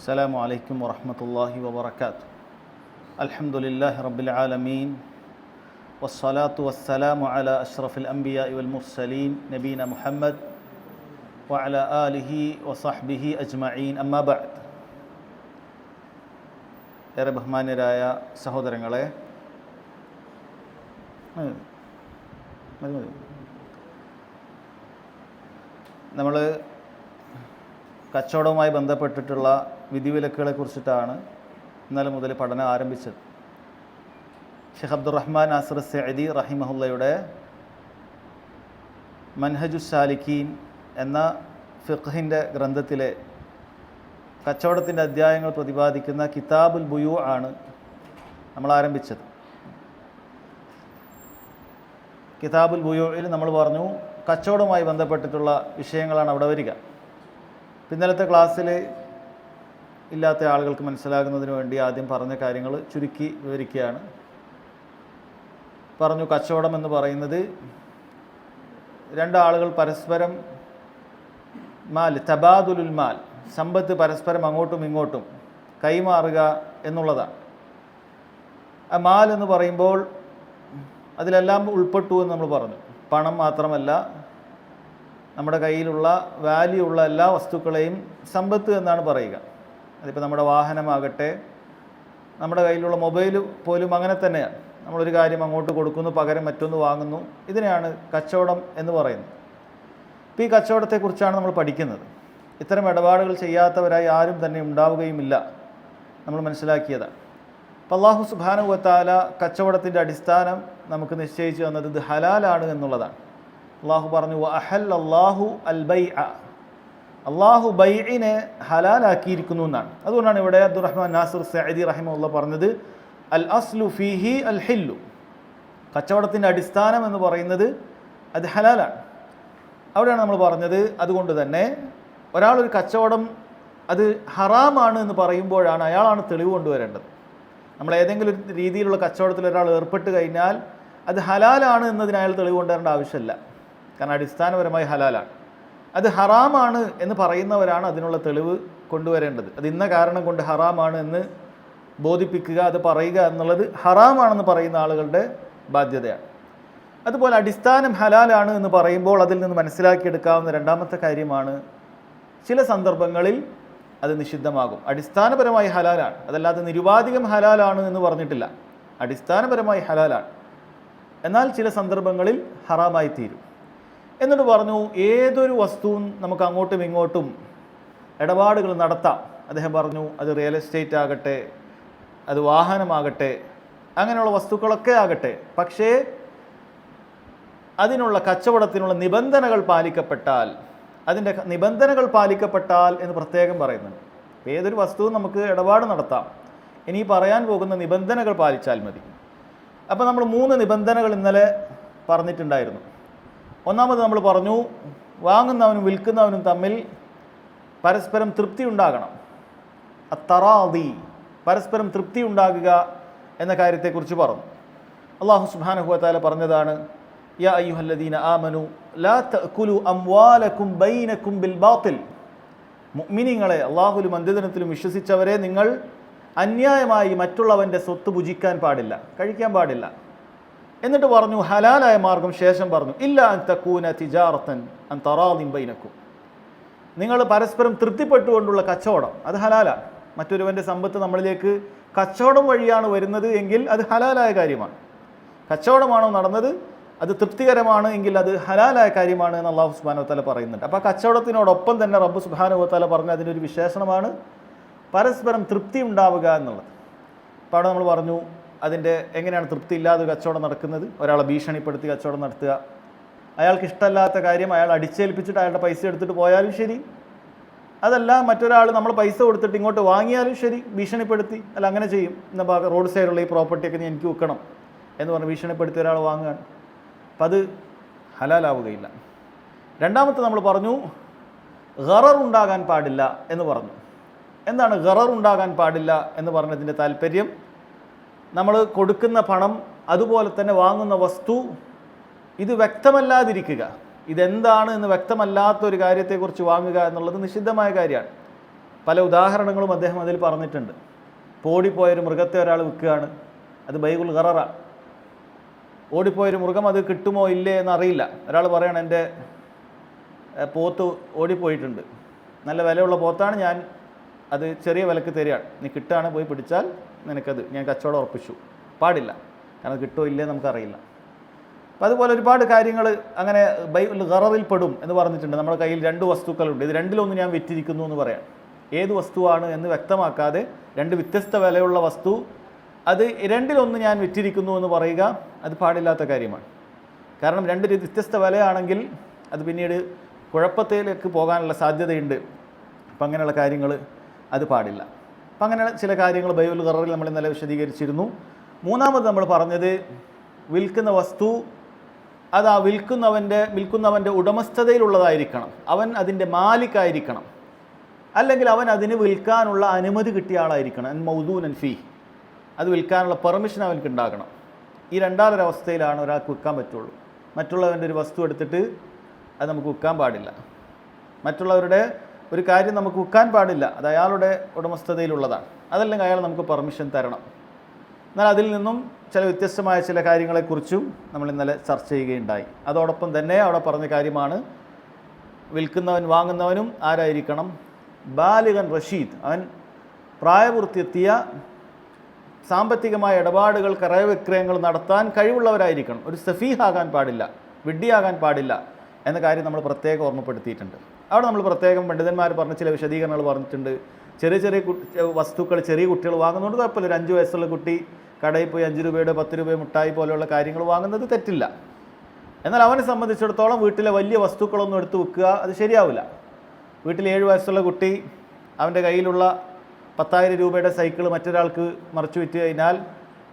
السلام عليكم ورحمة الله وبركاته. الحمد لله رب العالمين والصلاة والسلام على أشرف الأنبياء والمرسلين نبينا محمد وعلى آله وصحبه أجمعين أما بعد. ഏറെ ബഹുമാന്യരായ സഹോദരങ്ങളെ, നമ്മൾ കച്ചവടവുമായി ബന്ധപ്പെട്ടിട്ടുള്ള വിധിവിലക്കുകളെ കുറിച്ചിട്ടാണ് ഇന്നലെ മുതൽ പഠനം ആരംഭിച്ചത്. ഷെയ്ഖ് അബ്ദുറഹ്മാൻ നാസിർ സഅദി റഹിമഹുള്ളയുടെ മൻഹജുസ് സാലിക്കീൻ എന്ന ഫിഖ്ഹിൻ്റെ ഗ്രന്ഥത്തിലെ കച്ചവടത്തിൻ്റെ അധ്യായങ്ങൾ പ്രതിപാദിക്കുന്ന കിതാബുൽ ബുയൂ ആണ് നമ്മൾ ആരംഭിച്ചത്. കിതാബുൽ ബുയൂയിൽ നമ്മൾ പറഞ്ഞു കച്ചവടവുമായി ബന്ധപ്പെട്ടിട്ടുള്ള വിഷയങ്ങളാണ് അവിടെ വരിക. ഇന്നലത്തെ ക്ലാസ്സിൽ ഇല്ലാത്ത ആളുകൾക്ക് മനസ്സിലാകുന്നതിന് വേണ്ടി ആദ്യം പറഞ്ഞ കാര്യങ്ങൾ ചുരുക്കി വിവരിക്കുകയാണ്. പറഞ്ഞു, കച്ചവടം എന്ന് പറയുന്നത് രണ്ടാളുകൾ പരസ്പരം തബാദുലുൽ മാൽ, സമ്പത്ത് പരസ്പരം അങ്ങോട്ടും ഇങ്ങോട്ടും കൈമാറുക എന്നുള്ളതാണ്. ആ മാൽ എന്ന് പറയുമ്പോൾ അതിലെല്ലാം ഉൾപ്പെട്ടു എന്ന് നമ്മൾ പറഞ്ഞു. പണം മാത്രമല്ല, നമ്മുടെ കയ്യിലുള്ള വാല്യൂ ഉള്ള എല്ലാ വസ്തുക്കളെയും സമ്പത്ത് എന്നാണ് പറയുക. അതിപ്പോൾ നമ്മുടെ വാഹനമാകട്ടെ, നമ്മുടെ കയ്യിലുള്ള മൊബൈൽ പോലും അങ്ങനെ തന്നെയാണ്. നമ്മളൊരു കാര്യം അങ്ങോട്ട് കൊടുക്കുന്നു, പകരം മറ്റൊന്ന് വാങ്ങുന്നു. ഇതിനെയാണ് കച്ചവടം എന്ന് പറയുന്നത്. ഇപ്പോൾ ഈ കച്ചവടത്തെക്കുറിച്ചാണ് നമ്മൾ പഠിക്കുന്നത്. ഇത്തരം ഇടപാടുകൾ ചെയ്യാത്തവരായി ആരും തന്നെ ഉണ്ടാവുകയുമില്ല, നമ്മൾ മനസ്സിലാക്കിയതാണ്. അപ്പോൾ അല്ലാഹു സുബ്ഹാനഹു വ തആല കച്ചവടത്തിൻ്റെ അടിസ്ഥാനം നമുക്ക് നിശ്ചയിച്ചു തന്നത് ഇത് ഹലാലാണ് എന്നുള്ളതാണ്. അള്ളാഹു പറഞ്ഞു, വഅഹല്ലല്ലാഹു അൽ ബൈഅ, അള്ളാഹു ബൈഇനെ ഹലാലാക്കിയിരിക്കുന്നു എന്നാണ്. അതുകൊണ്ടാണ് ഇവിടെ അബ്ദുറഹ്മാൻ നാസിർ സഅദി റഹിമഹുള്ള പറഞ്ഞത് അൽ അസ്ലു ഫീഹി അൽ ഹില്ലു, കച്ചവടത്തിൻ്റെ അടിസ്ഥാനം എന്ന് പറയുന്നത് അത് ഹലാലാണ്. അവിടെയാണ് നമ്മൾ പറഞ്ഞത്. അതുകൊണ്ട് തന്നെ ഒരാളൊരു കച്ചവടം അത് ഹറാമാണ് എന്ന് പറയുമ്പോഴാണ് അയാളാണ് തെളിവ് കൊണ്ടുവരേണ്ടത്. നമ്മൾ ഏതെങ്കിലും ഒരു രീതിയിലുള്ള കച്ചവടത്തിൽ ഒരാൾ ഏർപ്പെട്ട് കഴിഞ്ഞാൽ അത് ഹലാലാണ് എന്നതിന് അയാൾ തെളിവ് കൊണ്ടുവരേണ്ട ആവശ്യമില്ല. കാരണം അടിസ്ഥാനപരമായി ഹലാലാണ്. അത് ഹറാമാണ് എന്ന് പറയുന്നവരാണ് അതിനുള്ള തെളിവ് കൊണ്ടുവരേണ്ടത്. അത് ഇന്ന കാരണം കൊണ്ട് ഹറാമാണ് എന്ന് ബോധിപ്പിക്കുക, അത് പറയുക എന്നുള്ളത് ഹറാമാണെന്ന് പറയുന്ന ആളുകളുടെ ബാധ്യതയാണ്. അതുപോലെ അടിസ്ഥാനം ഹലാലാണ് എന്ന് പറയുമ്പോൾ അതിൽ നിന്ന് മനസ്സിലാക്കിയെടുക്കാവുന്ന രണ്ടാമത്തെ കാര്യമാണ്, ചില സന്ദർഭങ്ങളിൽ അത് നിഷിദ്ധമാകും. അടിസ്ഥാനപരമായി ഹലാലാണ്, അതല്ലാതെ നിരുപാധികം ഹലാലാണ് എന്ന് പറഞ്ഞിട്ടില്ല. അടിസ്ഥാനപരമായി ഹലാലാണ്, എന്നാൽ ചില സന്ദർഭങ്ങളിൽ ഹറാമായി തീരും. എന്നിട്ട് പറഞ്ഞു, ഏതൊരു വസ്തുവും നമുക്ക് അങ്ങോട്ടും ഇങ്ങോട്ടും ഇടപാടുകൾ നടത്താം. അദ്ദേഹം പറഞ്ഞു, അത് റിയൽ എസ്റ്റേറ്റ് ആകട്ടെ, അത് വാഹനമാകട്ടെ, അങ്ങനെയുള്ള വസ്തുക്കളൊക്കെ ആകട്ടെ, പക്ഷേ അതിനുള്ള കച്ചവടത്തിനുള്ള നിബന്ധനകൾ പാലിക്കപ്പെട്ടാൽ, അതിൻ്റെ നിബന്ധനകൾ പാലിക്കപ്പെട്ടാൽ എന്ന് പ്രത്യേകം പറയുന്നുണ്ട്. ഏതൊരു വസ്തുവും നമുക്ക് ഇടപാട് നടത്താം, ഇനി പറയാൻ പോകുന്ന നിബന്ധനകൾ പാലിച്ചാൽ മതി. അപ്പോൾ നമ്മൾ 3 നിബന്ധനകൾ ഇന്നലെ പറഞ്ഞിട്ടുണ്ടായിരുന്നു. ഒന്നാമത് നമ്മൾ പറഞ്ഞു, വാങ്ങുന്നവനും വിൽക്കുന്നവനും തമ്മിൽ പരസ്പരം തൃപ്തി ഉണ്ടാകണം. അത്തറാദി, പരസ്പരം തൃപ്തി ഉണ്ടാകുക എന്ന കാര്യത്തെക്കുറിച്ച് പറഞ്ഞു. അല്ലാഹു സുബ്ഹാനഹു വ തആല പറഞ്ഞതാണ്, യാ അയ്യുഹല്ലദീന ആമനു ലാ തഅകുലു അംവാലകും ബൈനകും ബിൽ ബാത്തിൽ, മുഅ്മിനീങ്ങളെ, അല്ലാഹുവിലും അന്ത്യദിനത്തിലും വിശ്വസിച്ചവരെ, നിങ്ങൾ അന്യായമായി മറ്റുള്ളവൻ്റെ സ്വത്ത് ഭുജിക്കാൻ പാടില്ല, കഴിക്കാൻ പാടില്ല. എന്നിട്ട് പറഞ്ഞു ഹലാലായ മാർഗം. ശേഷം പറഞ്ഞു, ഇല്ല അൻ തകൂന തിജാറത്തൻ അൻ തറാദിൻ ബൈനക്കും, നിങ്ങൾ പരസ്പരം തൃപ്തിപ്പെട്ടുകൊണ്ടുള്ള കച്ചവടം അത് ഹലാലാണ്. മറ്റൊരുവൻ്റെ സമ്പത്ത് നമ്മളിലേക്ക് കച്ചവടം വഴിയാണ് വരുന്നത് എങ്കിൽ അത് ഹലാലായ കാര്യമാണ്. കച്ചവടമാണോ നടന്നത്, അത് തൃപ്തികരമാണ് എങ്കിൽ അത് ഹലാലായ കാര്യമാണ് എന്ന് അല്ലാഹു സുബ്ഹാനഹു വ തആല പറയുന്നുണ്ട്. അപ്പോൾ കച്ചവടത്തിനോടൊപ്പം തന്നെ റബ്ബ് സുബ്ഹാനഹു വ തആല പറഞ്ഞ അതിൻ്റെ ഒരു വിശേഷണമാണ് പരസ്പരം തൃപ്തി ഉണ്ടാവുക എന്നുള്ളത്. അപ്പോൾ അവിടെ നമ്മൾ പറഞ്ഞു, അതിൻ്റെ എങ്ങനെയാണ് തൃപ്തി ഇല്ലാതെ കച്ചവടം നടക്കുന്നത്. ഒരാളെ ഭീഷണിപ്പെടുത്തി കച്ചവടം നടത്തുക, അയാൾക്ക് ഇഷ്ടമല്ലാത്ത കാര്യം അയാൾ അടിച്ചേൽപ്പിച്ചിട്ട് അയാളുടെ പൈസ എടുത്തിട്ട് പോയാലും ശരി, അതല്ല മറ്റൊരാൾ നമ്മൾ പൈസ കൊടുത്തിട്ട് ഇങ്ങോട്ട് വാങ്ങിയാലും ശരി, ഭീഷണിപ്പെടുത്തി, അല്ല അങ്ങനെ ചെയ്യും, എന്നാ റോഡ് സൈഡിലുള്ള ഈ പ്രോപ്പർട്ടിയൊക്കെ നീ എനിക്ക് വിൽക്കണം എന്ന് പറഞ്ഞ് ഭീഷണിപ്പെടുത്തി ഒരാൾ വാങ്ങുകയാണ്. അപ്പം അത് ഹലാലാവുകയില്ല. രണ്ടാമത്തെ നമ്മൾ പറഞ്ഞു, ഗറർ ഉണ്ടാകാൻ പാടില്ല എന്ന് പറഞ്ഞു. എന്താണ് ഗറർ ഉണ്ടാകാൻ പാടില്ല എന്ന് പറഞ്ഞതിൻ്റെ താല്പര്യം, നമ്മൾ കൊടുക്കുന്ന പണം അതുപോലെ തന്നെ വാങ്ങുന്ന വസ്തു ഇത് വ്യക്തമല്ലാതിരിക്കുക, ഇതെന്താണ് എന്ന് വ്യക്തമല്ലാത്ത ഒരു കാര്യത്തെക്കുറിച്ച് വാങ്ങുക എന്നുള്ളത് നിഷിദ്ധമായ കാര്യമാണ്. പല ഉദാഹരണങ്ങളും അദ്ദേഹം അതിൽ പറഞ്ഞിട്ടുണ്ട്. ഓടിപ്പോയൊരു മൃഗത്തെ ഒരാൾ വിൽക്കുകയാണ്, അത് ബൈഉൽ ഗററ. ഓടിപ്പോയൊരു മൃഗം അത് കിട്ടുമോ ഇല്ലേ എന്നറിയില്ല. ഒരാൾ പറയണം എൻ്റെ പോത്ത് ഓടിപ്പോയിട്ടുണ്ട്, നല്ല വിലയുള്ള പോത്താണ്, ഞാൻ അത് ചെറിയ വിലക്ക് തരികയാണ്, നീ കിട്ടുകയാണ് പോയി പിടിച്ചാൽ നിനക്കത് ഞാൻ കച്ചവടം ഉറപ്പിച്ചു. പാടില്ല, കാരണം കിട്ടുമോ ഇല്ലേ നമുക്കറിയില്ല. അപ്പോൾ അതുപോലെ ഒരുപാട് കാര്യങ്ങൾ അങ്ങനെ ബൈഉൽ ഗററിൽ പെടും എന്ന് പറഞ്ഞിട്ടുണ്ട്. നമ്മുടെ കയ്യിൽ 2 വസ്തുക്കളുണ്ട്, ഇത് രണ്ടിലൊന്ന് ഞാൻ വിറ്റിരിക്കുന്നു എന്ന് പറയാം. ഏത് വസ്തുവാണ് എന്ന് വ്യക്തമാക്കാതെ 2 വ്യത്യസ്ത വിലയുള്ള വസ്തു, അത് രണ്ടിലൊന്ന് ഞാൻ വിറ്റിരിക്കുന്നു എന്ന് പറയുക അത് പാടില്ലാത്ത കാര്യമാണ്. കാരണം 2 വ്യത്യസ്ത വിലയാണെങ്കിൽ അത് പിന്നീട് കുഴപ്പത്തിലേക്ക് പോകാനുള്ള സാധ്യതയുണ്ട്. അപ്പം അങ്ങനെയുള്ള കാര്യങ്ങൾ അത് പാടില്ല. അപ്പം അങ്ങനെ ചില കാര്യങ്ങൾ ബൈഉൽ ഗററിൽ നമ്മൾ ഇന്നലെ വിശദീകരിച്ചിരുന്നു. മൂന്നാമത് നമ്മൾ പറഞ്ഞത് വിൽക്കുന്ന വസ്തു അത് ആ വിൽക്കുന്നവൻ്റെ ഉടമസ്ഥതയിലുള്ളതായിരിക്കണം, അവൻ അതിൻ്റെ മാലിക്കായിരിക്കണം, അല്ലെങ്കിൽ അവൻ അതിന് വിൽക്കാനുള്ള അനുമതി കിട്ടിയ ആളായിരിക്കണം. മൗദൂനൻ ഫീ, അത് വിൽക്കാനുള്ള പെർമിഷൻ അവനക്ക് ഉണ്ടാകണം. ഈ രണ്ടാമതൊരവസ്ഥയിലാണ് ഒരാൾക്ക് വിൽക്കാൻ പറ്റുള്ളൂ. മറ്റുള്ളവൻ്റെ ഒരു വസ്തു എടുത്തിട്ട് അത് നമുക്ക് വിൽക്കാൻ പാടില്ല. മറ്റുള്ളവരുടെ ഒരു കാര്യം നമുക്ക് വിൽക്കാൻ പാടില്ല, അത് അയാളുടെ ഉടമസ്ഥതയിലുള്ളതാണ്. അതല്ലെങ്കിൽ അയാൾ നമുക്ക് പെർമിഷൻ തരണം. എന്നാൽ അതിൽ നിന്നും ചില വ്യത്യസ്തമായ ചില കാര്യങ്ങളെക്കുറിച്ചും നമ്മൾ ഇന്നലെ ചർച്ച ചെയ്യുകയുണ്ടായി. അതോടൊപ്പം തന്നെ അവിടെ പറഞ്ഞ കാര്യമാണ് വിൽക്കുന്നവൻ വാങ്ങുന്നവനും ആരായിരിക്കണം? ബാലിഗൻ റഷീദ്, അവൻ പ്രായപൂർത്തിയെത്തിയ സാമ്പത്തികമായ ഇടപാടുകൾ ക്രയവിക്രയങ്ങൾ നടത്താൻ കഴിവുള്ളവരായിരിക്കണം. ഒരു സഫീഹാകാൻ പാടില്ല, വിഡ്ഢിയാകാൻ പാടില്ല എന്ന കാര്യം നമ്മൾ പ്രത്യേകം ഓർമ്മപ്പെടുത്തിയിട്ടുണ്ട്. അവിടെ നമ്മൾ പ്രത്യേകം പണ്ഡിതന്മാർ പറഞ്ഞ ചില വിശദീകരണങ്ങൾ പറഞ്ഞിട്ടുണ്ട്. ചെറിയ ചെറിയ വസ്തുക്കൾ ചെറിയ കുട്ടികൾ വാങ്ങുന്നതുകൊണ്ട് കുഴപ്പമില്ല. ഒരു 5 വയസ്സുള്ള കുട്ടി കടയിൽ പോയി 5 രൂപയുടെ 10 രൂപയുടെ മിഠായി പോലെയുള്ള കാര്യങ്ങൾ വാങ്ങുന്നത് തെറ്റില്ല. എന്നാൽ അവനെ സംബന്ധിച്ചിടത്തോളം വീട്ടിലെ വലിയ വസ്തുക്കളൊന്നും എടുത്ത് വെക്കുക അത് ശരിയാവില്ല. വീട്ടിൽ 7 വയസ്സുള്ള കുട്ടി അവൻ്റെ കയ്യിലുള്ള 10,000 രൂപയുടെ സൈക്കിൾ മറ്റൊരാൾക്ക് മറിച്ചു വിറ്റ് കഴിഞ്ഞാൽ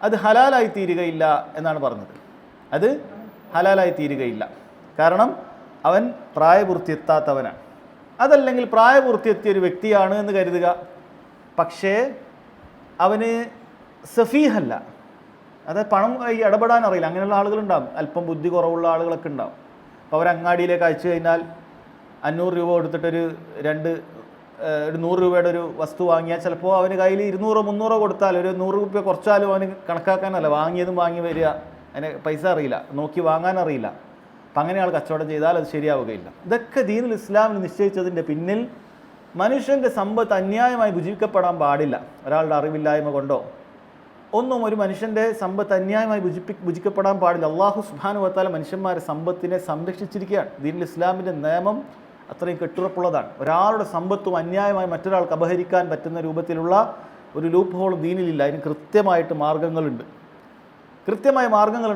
അത് ഹലാലായി തീരുകയില്ല എന്നാണ് പറഞ്ഞത്. അത് ഹലാലായി തീരുകയില്ല, കാരണം അവൻ പ്രായപൂർത്തിയെത്താത്തവനാണ്. അതല്ലെങ്കിൽ പ്രായപൂർത്തിയെത്തിയ ഒരു വ്യക്തിയാണ് എന്ന് കരുതുക, പക്ഷേ അവന് സഫീഹല്ല, അതായത് പണം ഇടപെടാൻ അറിയില്ല. അങ്ങനെയുള്ള ആളുകളുണ്ടാകും, അല്പം ബുദ്ധി കുറവുള്ള ആളുകളൊക്കെ ഉണ്ടാകും. അപ്പോൾ അവർ അങ്ങാടിയിലേക്ക് അയച്ചു കഴിഞ്ഞാൽ 500 രൂപ കൊടുത്തിട്ടൊരു 100 രൂപയുടെ ഒരു വസ്തു വാങ്ങിയാൽ ചിലപ്പോൾ അവന് കയ്യിൽ 200 300 കൊടുത്താൽ ഒരു 100 രൂപ കുറച്ചാലും അവന് കണക്കാക്കാനല്ല, വാങ്ങിയതും വാങ്ങി വരിക, അതിന് പൈസ അറിയില്ല, നോക്കി വാങ്ങാൻ അറിയില്ല. അപ്പം അങ്ങനെ ആൾ കച്ചവടം ചെയ്താൽ അത് ശരിയാവുകയില്ല. ഇതൊക്കെ ദീനുൽ ഇസ്ലാമിൽ നിശ്ചയിച്ചതിൻ്റെ പിന്നിൽ മനുഷ്യൻ്റെ സമ്പത്ത് അന്യായമായി ഭുജിക്കപ്പെടാൻ പാടില്ല. ഒരാളുടെ അറിവില്ലായ്മ കൊണ്ടോ ഒന്നും ഒരു മനുഷ്യൻ്റെ സമ്പത്ത് അന്യായമായി ഭുജിക്കപ്പെടാൻ പാടില്ല. അള്ളാഹു സുബ്ഹാനഹു വ തആല മനുഷ്യന്മാരെ സമ്പത്തിനെ സംരക്ഷിച്ചിരിക്കുകയാണ്. ദീനുൽ ഇസ്ലാമിൻ്റെ നിയമം അത്രയും കെട്ടുറപ്പുള്ളതാണ്. ഒരാളുടെ സമ്പത്തും അന്യായമായി മറ്റൊരാൾക്ക് അപഹരിക്കാൻ പറ്റുന്ന രൂപത്തിലുള്ള ഒരു ലൂപ്പ് ഹോൾ ദീനിലില്ല. അതിന് കൃത്യമായിട്ട് മാർഗങ്ങളുണ്ട്.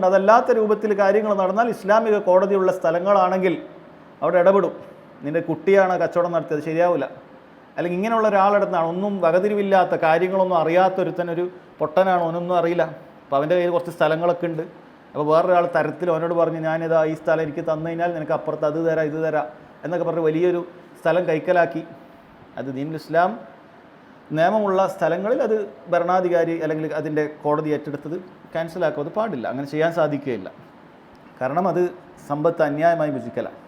അതല്ലാത്ത രൂപത്തിൽ കാര്യങ്ങൾ നടന്നാൽ ഇസ്ലാമിക കോടതിയുള്ള സ്ഥലങ്ങളാണെങ്കിൽ അവിടെ ഇടപെടും. നിൻ്റെ കുട്ടിയാണ് കച്ചവടം നടത്തിയത്, ശരിയാവില്ല. അല്ലെങ്കിൽ ഇങ്ങനെയുള്ള ഒരാളെടുത്താണ് ഒന്നും വകതിരിവില്ലാത്ത കാര്യങ്ങളൊന്നും അറിയാത്തൊരുത്തനൊരു പൊട്ടനാണ്, അവനൊന്നും അറിയില്ല. അപ്പോൾ അവൻ്റെ കയ്യിൽ കുറച്ച് സ്ഥലങ്ങളൊക്കെ ഉണ്ട്. അപ്പോൾ വേറൊരാൾ തരത്തിൽ അവനോട് പറഞ്ഞ് ഞാനിതാ ഈ സ്ഥലം എനിക്ക് തന്നു കഴിഞ്ഞാൽ നിനക്ക് അപ്പുറത്ത് അത് തരാം ഇത് തരാം എന്നൊക്കെ പറഞ്ഞ് വലിയൊരു സ്ഥലം കൈക്കലാക്കി. അത് ദീനുൽ ഇസ്ലാം നിയമമുള്ള സ്ഥലങ്ങളിൽ അത് ഭരണാധികാരി അല്ലെങ്കിൽ അതിൻ്റെ കോടതി ഏറ്റെടുത്തത് ക്യാൻസലാക്കും. അത് പാടില്ല, അങ്ങനെ ചെയ്യാൻ സാധിക്കുകയില്ല. കാരണം അത് സമ്പത്ത് അന്യായമായി ഭുജിക്കലാണ്.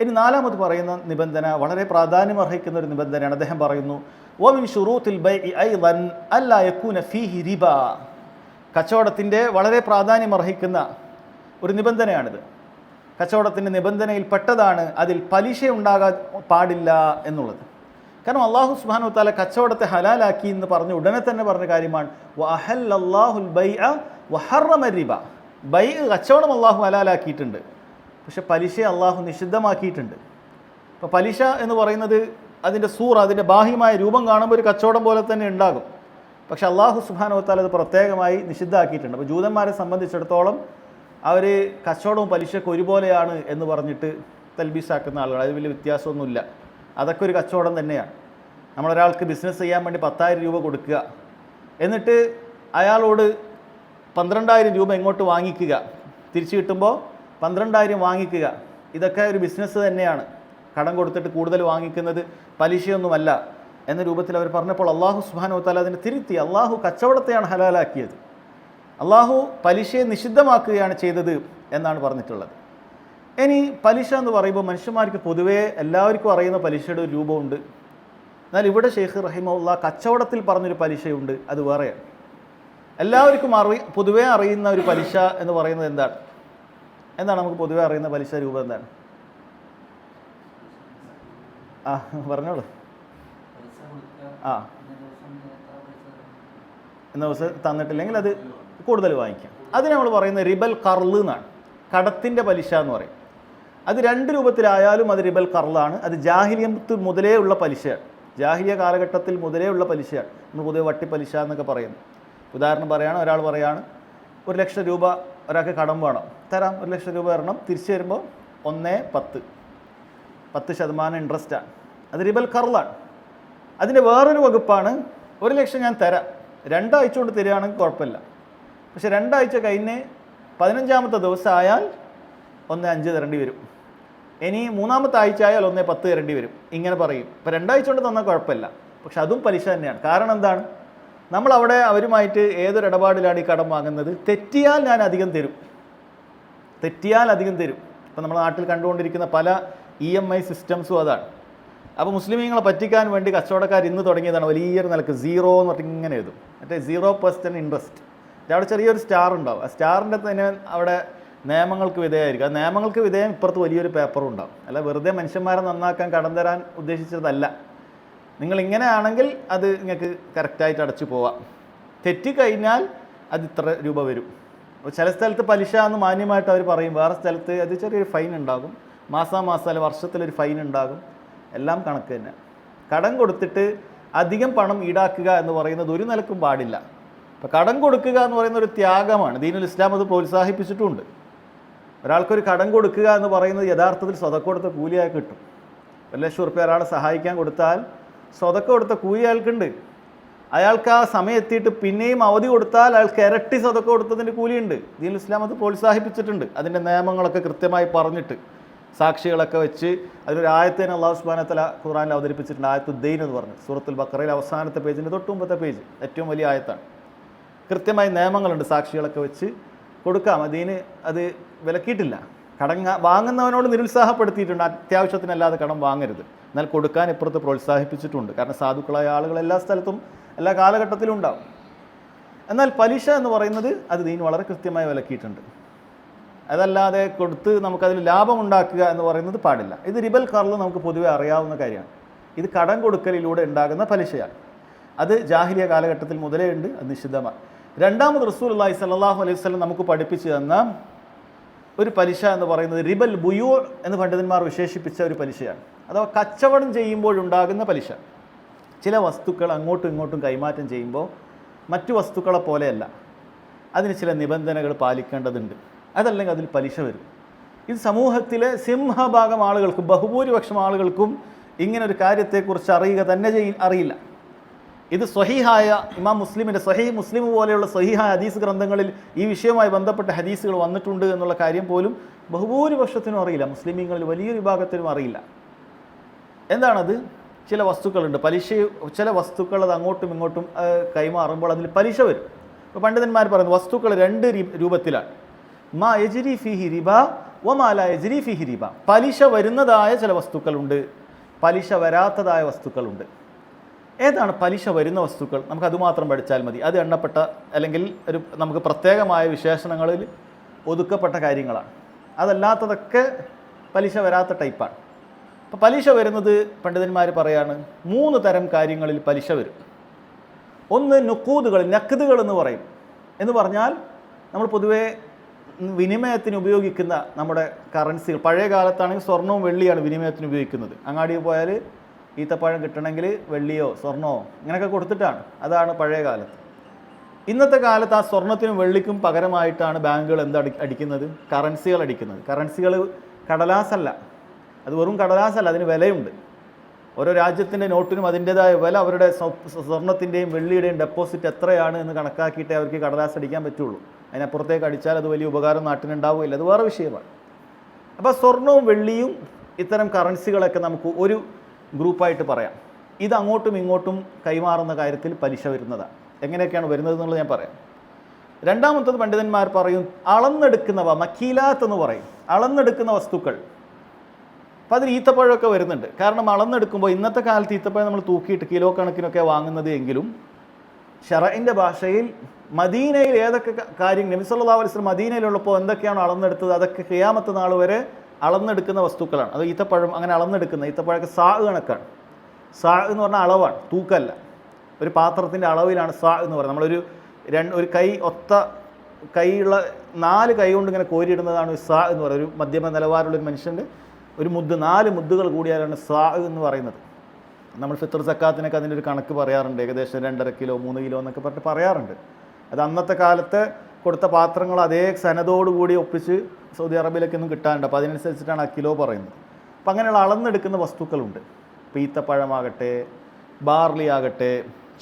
ഇനി 4ാമത് പറയുന്ന നിബന്ധന വളരെ പ്രാധാന്യം അർഹിക്കുന്ന ഒരു നിബന്ധനയാണ്. അദ്ദേഹം പറയുന്നു വമിൻ ശുറൂത്തിൽ ബൈഇ അയ്ളൻ അല്ലാ യകൂന ഫീഹി റിബ. കച്ചവടത്തിൻ്റെ വളരെ പ്രാധാന്യം അർഹിക്കുന്ന ഒരു നിബന്ധനയാണിത്. കച്ചവടത്തിൻ്റെ നിബന്ധനയിൽ പെട്ടതാണ് അതിൽ പലിശ ഉണ്ടാകാൻ പാടില്ല എന്നുള്ളത്. കാരണം അല്ലാഹു സുബ്ഹാനഹു വ തആല കച്ചവടത്തെ ഹലാലാക്കി എന്ന് പറഞ്ഞ ഉടനെ തന്നെ പറഞ്ഞ കാര്യമാണ് വഅഹല്ലല്ലാഹുൽ ബൈഅ വഹറമ റിബ. കച്ചവടം അല്ലാഹു ഹലാലാക്കിയിട്ടുണ്ട്, പക്ഷെ പലിശ അള്ളാഹു നിഷിദ്ധമാക്കിയിട്ടുണ്ട്. അപ്പോൾ പലിശ എന്ന് പറയുന്നത് അതിൻ്റെ അതിൻ്റെ ബാഹ്യമായ രൂപം കാണുമ്പോൾ ഒരു കച്ചവടം പോലെ തന്നെ ഉണ്ടാകും. പക്ഷെ അള്ളാഹു സുബ്ഹാനഹു വ തആല അത് പ്രത്യേകമായി നിഷിദ്ധമാക്കിയിട്ടുണ്ട്. അപ്പോൾ ജൂതന്മാരെ സംബന്ധിച്ചിടത്തോളം അവർ കച്ചവടവും പലിശയൊക്കെ ഒരുപോലെയാണ് എന്ന് പറഞ്ഞിട്ട് തൽബീസാക്കുന്ന ആളുകൾ, അത് വലിയ വ്യത്യാസമൊന്നുമില്ല, അതൊക്കെ ഒരു കച്ചവടം തന്നെയാണ്. നമ്മളൊരാൾക്ക് ബിസിനസ് ചെയ്യാൻ വേണ്ടി 10,000 രൂപ കൊടുക്കുക, എന്നിട്ട് അയാളോട് 12,000 രൂപ ഇങ്ങോട്ട് വാങ്ങിക്കുക, തിരിച്ചു കിട്ടുമ്പോൾ 12,000 വാങ്ങിക്കുക, ഇതൊക്കെ ഒരു ബിസിനസ് തന്നെയാണ്. കടം കൊടുത്തിട്ട് കൂടുതൽ വാങ്ങിക്കുന്നത് പലിശയൊന്നുമല്ല എന്ന രൂപത്തിൽ അവർ പറഞ്ഞപ്പോൾ അള്ളാഹു സുബ്ഹാനഹു വ തആല അതിനെ തിരുത്തി. അള്ളാഹു കച്ചവടത്തെയാണ് ഹലാലാക്കിയത്, അള്ളാഹു പലിശയെ നിഷിദ്ധമാക്കുകയാണ് ചെയ്തത് എന്നാണ് പറഞ്ഞിട്ടുള്ളത്. ഇനി പലിശ എന്ന് പറയുമ്പോൾ മനുഷ്യന്മാർക്ക് പൊതുവേ എല്ലാവർക്കും അറിയുന്ന പലിശയുടെ ഒരു രൂപമുണ്ട്. എന്നാൽ ഇവിടെ ഷെയ്ഖ് റഹിമഹുല്ലാ കച്ചവടത്തിൽ പറഞ്ഞൊരു പലിശയുണ്ട്, അത് വേറെയാണ്. എല്ലാവർക്കും പൊതുവേ അറിയുന്ന ഒരു പലിശ എന്ന് പറയുന്നത് എന്താണ്? നമുക്ക് പൊതുവേ അറിയുന്ന പലിശ രൂപം എന്താണ്? പറഞ്ഞോളൂ. എന്ന ദിവസം തന്നിട്ടില്ലെങ്കിൽ അത് കൂടുതൽ വാങ്ങിക്കാം. അതിന് നമ്മൾ പറയുന്നത് റിബൽ ഖർള് എന്നാണ്. കടത്തിൻ്റെ പലിശ എന്ന് പറയും. അത് രണ്ട് രൂപത്തിലായാലും അത് റിബൽ ഖർളാണ്. അത് ജാഹിലിയത്ത് മുതലേ ഉള്ള പലിശയാണ്. ജാഹിലിയ കാലഘട്ടത്തിൽ മുതലേ ഉള്ള പലിശയാണ്. നമ്മൾ പൊതുവെ വട്ടിപ്പലിശ എന്നൊക്കെ പറയുന്നു. ഉദാഹരണം പറയുകയാണ്, ഒരാൾ പറയുകയാണ് 1,00,000 രൂപ ഒരാൾക്ക് കടം വേണം, തരാം, 1,00,000 രൂപ തരണം, തിരിച്ചു വരുമ്പോൾ 10% ഇൻട്രസ്റ്റാണ്. അത് റിബൽ ഖർളാണ്. അതിൻ്റെ വേറൊരു വകുപ്പാണ് 1,00,000 ഞാൻ തരാം, 2 ആഴ്ച കൊണ്ട് തരികയാണെങ്കിൽ കുഴപ്പമില്ല. പക്ഷെ 2 ആഴ്ച കഴിഞ്ഞ് 15ാമത്തെ ദിവസം ആയാൽ 1,5 തരേണ്ടി വരും. ഇനി 3ാമത്തെ ആഴ്ച ആയാൽ 1,10 തരേണ്ടി വരും. ഇങ്ങനെ പറയും. ഇപ്പോൾ 2 ആഴ്ച കൊണ്ട് തന്നാൽ കുഴപ്പമില്ല. പക്ഷെ അതും പലിശ തന്നെയാണ്. കാരണം എന്താണ്? നമ്മളവിടെ അവരുമായിട്ട് ഏതൊരു ഇടപാടിലാണ് ഈ കടം വാങ്ങുന്നത്? തെറ്റിയാൽ ഞാൻ അധികം തരും. ഇപ്പം നമ്മുടെ നാട്ടിൽ കണ്ടുകൊണ്ടിരിക്കുന്ന പല EMI സിസ്റ്റംസും അതാണ്. അപ്പോൾ മുസ്ലിമീങ്ങളെ പറ്റിക്കാൻ വേണ്ടി കച്ചവടക്കാർ ഇന്ന് തുടങ്ങിയതാണ് വലിയൊരു നിലക്ക് 0 എന്ന് പറഞ്ഞിട്ട് ഇങ്ങനെ എഴുതും. മറ്റേ 0% ഇൻട്രസ്റ്റ്. അവിടെ ചെറിയൊരു സ്റ്റാർ ഉണ്ടാവും. ആ സ്റ്റാറിൻ്റെ തന്നെ അവിടെ നിയമങ്ങൾക്ക് വിധേയമായിരിക്കും. ആ നിയമങ്ങൾക്ക് വിധേയം ഇപ്പുറത്ത് വലിയൊരു പേപ്പറും ഉണ്ടാവും. അല്ല വെറുതെ മനുഷ്യന്മാരെ നന്നാക്കാൻ കടം തരാൻ ഉദ്ദേശിച്ചതല്ല. നിങ്ങളിങ്ങനെയാണെങ്കിൽ അത് നിങ്ങൾക്ക് കറക്റ്റായിട്ട് അടച്ചു പോവാം. തെറ്റിക്കഴിഞ്ഞാൽ അത് ഇത്ര രൂപ വരും. അപ്പോൾ ചില സ്ഥലത്ത് പലിശ എന്ന് മാന്യമായിട്ട് അവർ പറയും, വേറെ സ്ഥലത്ത് അത് ചെറിയൊരു ഫൈൻ ഉണ്ടാകും. മാസാമാസം അല്ല വർഷത്തിലൊരു ഫൈൻ ഉണ്ടാകും. എല്ലാം കണക്ക് തന്നെ. കടം കൊടുത്തിട്ട് അധികം പണം ഈടാക്കുക എന്ന് പറയുന്നത് ഒരു നിലക്കും പാടില്ല. അപ്പോൾ കടം കൊടുക്കുക എന്ന് പറയുന്ന ഒരു ത്യാഗമാണ്. ദീനുൽ ഇസ്ലാം അത് പ്രോത്സാഹിപ്പിച്ചിട്ടുമുണ്ട്. ഒരാൾക്കൊരു കടം കൊടുക്കുക എന്ന് പറയുന്നത് യഥാർത്ഥത്തിൽ സ്വതക്ക കൊടുത്ത കൂലിയായി കിട്ടും. 1,00,000 രൂപ ഒരാളെ സഹായിക്കാൻ കൊടുത്താൽ സ്വതക്ക കൊടുത്ത കൂലി അയാൾക്കുണ്ട്. അയാൾക്ക് ആ സമയം എത്തിയിട്ട് പിന്നെയും അവധി കൊടുത്താൽ അയാൾക്ക് ഇരട്ടി സ്വതക്ക കൊടുത്തതിൻ്റെ കൂലിയുണ്ട്. ദീനുൽ ഇസ്ലാം അത് പ്രോത്സാഹിപ്പിച്ചിട്ടുണ്ട്. അതിൻ്റെ നിയമങ്ങളൊക്കെ കൃത്യമായി പറഞ്ഞിട്ട് സാക്ഷികളൊക്കെ വെച്ച് അതിലൊരു ആയത്തേനെ അല്ലാഹു സുബ്ഹാനഹു വ തആല ഖുർആനിൽ അവതരിപ്പിച്ചിട്ടുണ്ട്. ആയത്തുദ്ദൈൻ എന്ന് പറഞ്ഞു. സൂറത്തുൽ ബഖറയിൽ അവസാനത്തെ പേജിൻ്റെ തൊട്ട് മുമ്പത്തെ പേജ് ഏറ്റവും വലിയ ആയത്താണ്. കൃത്യമായി നിയമങ്ങളുണ്ട്. സാക്ഷികളൊക്കെ വെച്ച് കൊടുക്കാം. അതിന് അത് വിലക്കിയിട്ടില്ല. കടം വാങ്ങുന്നവനോട് നിരുത്സാഹപ്പെടുത്തിയിട്ടുണ്ട്. അത്യാവശ്യത്തിനല്ലാതെ കടം വാങ്ങരുത്. എന്നാൽ കൊടുക്കാൻ ഇപ്പുറത്ത് പ്രോത്സാഹിപ്പിച്ചിട്ടുണ്ട്. കാരണം സാധുക്കളായ ആളുകൾ എല്ലാ സ്ഥലത്തും എല്ലാ കാലഘട്ടത്തിലും ഉണ്ടാവും. എന്നാൽ പലിശ എന്ന് പറയുന്നത് അത് ദീൻ വളരെ കൃത്യമായി വിലക്കിയിട്ടുണ്ട്. അതല്ലാതെ കൊടുത്ത് നമുക്കതിൽ ലാഭം ഉണ്ടാക്കുക എന്ന് പറയുന്നത് പാടില്ല. ഇത് റിബൽ ഖർള് നമുക്ക് പൊതുവെ അറിയാവുന്ന കാര്യമാണ്. ഇത് കടം കൊടുക്കലിലൂടെ ഉണ്ടാകുന്ന പലിശയാണ്. അത് ജാഹിലിയ കാലഘട്ടത്തിൽ മുതലേ ഉണ്ട്. അത് നിഷിദ്ധമാണ്. രണ്ടാമത് റസൂലുള്ളാഹി സ്വല്ലല്ലാഹു അലൈഹി വസല്ലം നമുക്ക് പഠിപ്പിച്ചു തന്ന ഒരു പലിശ എന്ന് പറയുന്നത് റിബൽ ബുയൂ എന്ന് പണ്ഡിതന്മാർ വിശേഷിപ്പിച്ച ഒരു പലിശയാണ്. അഥവാ കച്ചവടം ചെയ്യുമ്പോഴുണ്ടാകുന്ന പലിശ. ചില വസ്തുക്കൾ അങ്ങോട്ടും ഇങ്ങോട്ടും കൈമാറ്റം ചെയ്യുമ്പോൾ മറ്റു വസ്തുക്കളെ പോലെയല്ല. അതിന് ചില നിബന്ധനകൾ പാലിക്കേണ്ടതുണ്ട്. അതല്ലെങ്കിൽ അതിൽ പലിശ വരും. ഇത് സമൂഹത്തിലെ സിംഹഭാഗം ആളുകൾക്കും ബഹുഭൂരിപക്ഷം ആളുകൾക്കും ഇങ്ങനൊരു കാര്യത്തെക്കുറിച്ച് അറിയുക തന്നെ അറിയില്ല. ഇത് സ്വഹീഹായ ഇമാം മുസ്ലിമിൻ്റെ സ്വഹീഹ് മുസ്ലിം പോലെയുള്ള സ്വഹീഹായ ഹദീസ് ഗ്രന്ഥങ്ങളിൽ ഈ വിഷയവുമായി ബന്ധപ്പെട്ട ഹദീസുകൾ വന്നിട്ടുണ്ട് എന്നുള്ള കാര്യം പോലും ബഹുഭൂരിപക്ഷത്തിനും അറിയില്ല. മുസ്ലിമീങ്ങളിൽ വലിയൊരു വിഭാഗത്തിനും അറിയില്ല. എന്താണത്? ചില വസ്തുക്കളുണ്ട് പലിശ. ചില വസ്തുക്കൾ അത് അങ്ങോട്ടും ഇങ്ങോട്ടും കൈമാറുമ്പോൾ അതിൽ പലിശ വരും. ഇപ്പോൾ പണ്ഡിതന്മാർ പറയുന്നു വസ്തുക്കൾ 2 രൂപത്തിലാണ്. മാ യജ്രി ഫീഹി റിബ വ മാ ലാ യജ്രി ഫീഹി റിബ. പലിശ വരുന്നതായ ചില വസ്തുക്കളുണ്ട്, പലിശ വരാത്തതായ വസ്തുക്കളുണ്ട്. ഏതാണ് പലിശ വരുന്ന വസ്തുക്കൾ? നമുക്ക് അതുമാത്രം പഠിച്ചാൽ മതി. അത് എണ്ണപ്പെട്ട അല്ലെങ്കിൽ നമുക്ക് പ്രത്യേകമായ വിശേഷണങ്ങളിൽ ഒതുക്കപ്പെട്ട കാര്യങ്ങളാണ്. അതല്ലാത്തതൊക്കെ പലിശ വരാത്ത ടൈപ്പാണ്. അപ്പോൾ പലിശ വരുന്നത് പണ്ഡിതന്മാർ പറയാണ് 3 തരം കാര്യങ്ങളിൽ പലിശ വരും. ഒന്ന് നുക്കൂദുകൾ, നഖ്ദുകൾ എന്ന് പറയും. എന്ന് പറഞ്ഞാൽ നമ്മൾ പൊതുവേ വിനിമയത്തിന് ഉപയോഗിക്കുന്ന നമ്മുടെ കറൻസികൾ. പഴയ കാലത്താണെങ്കിൽ സ്വർണവും വെള്ളിയാണ് വിനിമയത്തിന് ഉപയോഗിക്കുന്നത്. അങ്ങാടിയിൽ പോയാൽ ഈത്തപ്പഴം കിട്ടണമെങ്കിൽ വെള്ളിയോ സ്വർണമോ ഇങ്ങനെയൊക്കെ കൊടുത്തിട്ടാണ്. അതാണ് പഴയ കാലത്ത്. ഇന്നത്തെ കാലത്ത് ആ സ്വർണത്തിനും വെള്ളിക്കും പകരമായിട്ടാണ് ബാങ്കുകൾ അടിക്കുന്നത്? കറൻസികൾ അടിക്കുന്നത്. കറൻസികൾ കടലാസല്ല, അത് വെറും കടലാസല്ല, അതിന് വിലയുണ്ട്. ഓരോ രാജ്യത്തിൻ്റെ നോട്ടിനും അതിൻ്റേതായ വില, അവരുടെ സ്വർണത്തിൻ്റെയും വെള്ളിയുടെയും ഡെപ്പോസിറ്റ് എത്രയാണ് എന്ന് കണക്കാക്കിയിട്ടേ അവർക്ക് കടലാസ് അടിക്കാൻ പറ്റുള്ളൂ. അതിനപ്പുറത്തേക്ക് അടിച്ചാൽ അത് വലിയ ഉപകാരം നാട്ടിനുണ്ടാവുകയില്ല. അത് വേറെ വിഷയമാണ്. അപ്പോൾ സ്വർണവും വെള്ളിയും ഇത്തരം കറൻസികളൊക്കെ നമുക്ക് ഒരു ഗ്രൂപ്പായിട്ട് പറയാം. ഇത് അങ്ങോട്ടും ഇങ്ങോട്ടും കൈമാറുന്ന കാര്യത്തിൽ പലിശ വരുന്നതാണ്. എങ്ങനെയൊക്കെയാണ് വരുന്നത് എന്നുള്ളത് ഞാൻ പറയാം. രണ്ടാമത്തത് പണ്ഡിതന്മാർ പറയും അളന്നെടുക്കുന്നവ, മക്കീലാത്ത് എന്ന് പറയും. അളന്നെടുക്കുന്ന വസ്തുക്കൾ. അപ്പോൾ അതിൽ ഈത്തപ്പഴമൊക്കെ വരുന്നുണ്ട്. കാരണം അളന്നെടുക്കുമ്പോൾ ഇന്നത്തെ കാലത്ത് ഈത്തപ്പഴം നമ്മൾ തൂക്കിയിട്ട് കിലോ കണക്കിനൊക്കെ വാങ്ങുന്നത് എങ്കിലും ഷറഇൻ്റെ ഭാഷയിൽ മദീനയിൽ ഏതൊക്കെ കാര്യം നബി സല്ലല്ലാഹു അലൈഹി വസല്ലം മദീനയിലുള്ളപ്പോൾ എന്തൊക്കെയാണ് അളന്നെടുത്തത് അതൊക്കെ ഖിയാമത്ത് നാൾ വരെ അളന്നെടുക്കുന്ന വസ്തുക്കളാണ്. അത് ഈത്തപ്പഴം അങ്ങനെ അളന്നെടുക്കുന്ന ഈത്തപ്പഴമൊക്കെ സാ കണക്കാണ്. സാ എന്ന് പറഞ്ഞാൽ അളവാണ്, തൂക്കല്ല. ഒരു പാത്രത്തിൻ്റെ അളവിലാണ് സാ എന്ന് പറയുന്നത്. നമ്മളൊരു ഒരു കൈ ഒത്ത കൈയുള്ള 4 കൈ കൊണ്ട് ഇങ്ങനെ കോരിയിടുന്നതാണ് സാ എന്ന് പറയുന്നത്. ഒരു മധ്യമ നിലവാരമുള്ളൊരു മനുഷ്യൻ്റെ ഒരു മുദ്ദ് 4 മുദ്ദുകൾ കൂടിയാലാണ് സാ എന്ന് പറയുന്നത്. നമ്മൾ ഫിത്ർ സക്കാത്തിനൊക്കെ അതിൻ്റെ ഒരു കണക്ക് പറയാറുണ്ട്. ഏകദേശം 2.5 കിലോ 3 കിലോ എന്നൊക്കെ പറഞ്ഞിട്ട് പറയാറുണ്ട്. അത് അന്നത്തെ കാലത്ത് കൊടുത്ത പാത്രങ്ങൾ അതേ സനതോടുകൂടി ഒപ്പിച്ച് സൗദി അറേബ്യയിലൊക്കെ ഒന്നും കിട്ടാനുണ്ട്. അപ്പോൾ അതിനനുസരിച്ചിട്ടാണ് ആ കിലോ പറയുന്നത്. അപ്പം അങ്ങനെയുള്ള അളന്നെടുക്കുന്ന വസ്തുക്കളുണ്ട്. ഇപ്പോൾ ഈത്തപ്പഴമാകട്ടെ, ബാർലി ആകട്ടെ,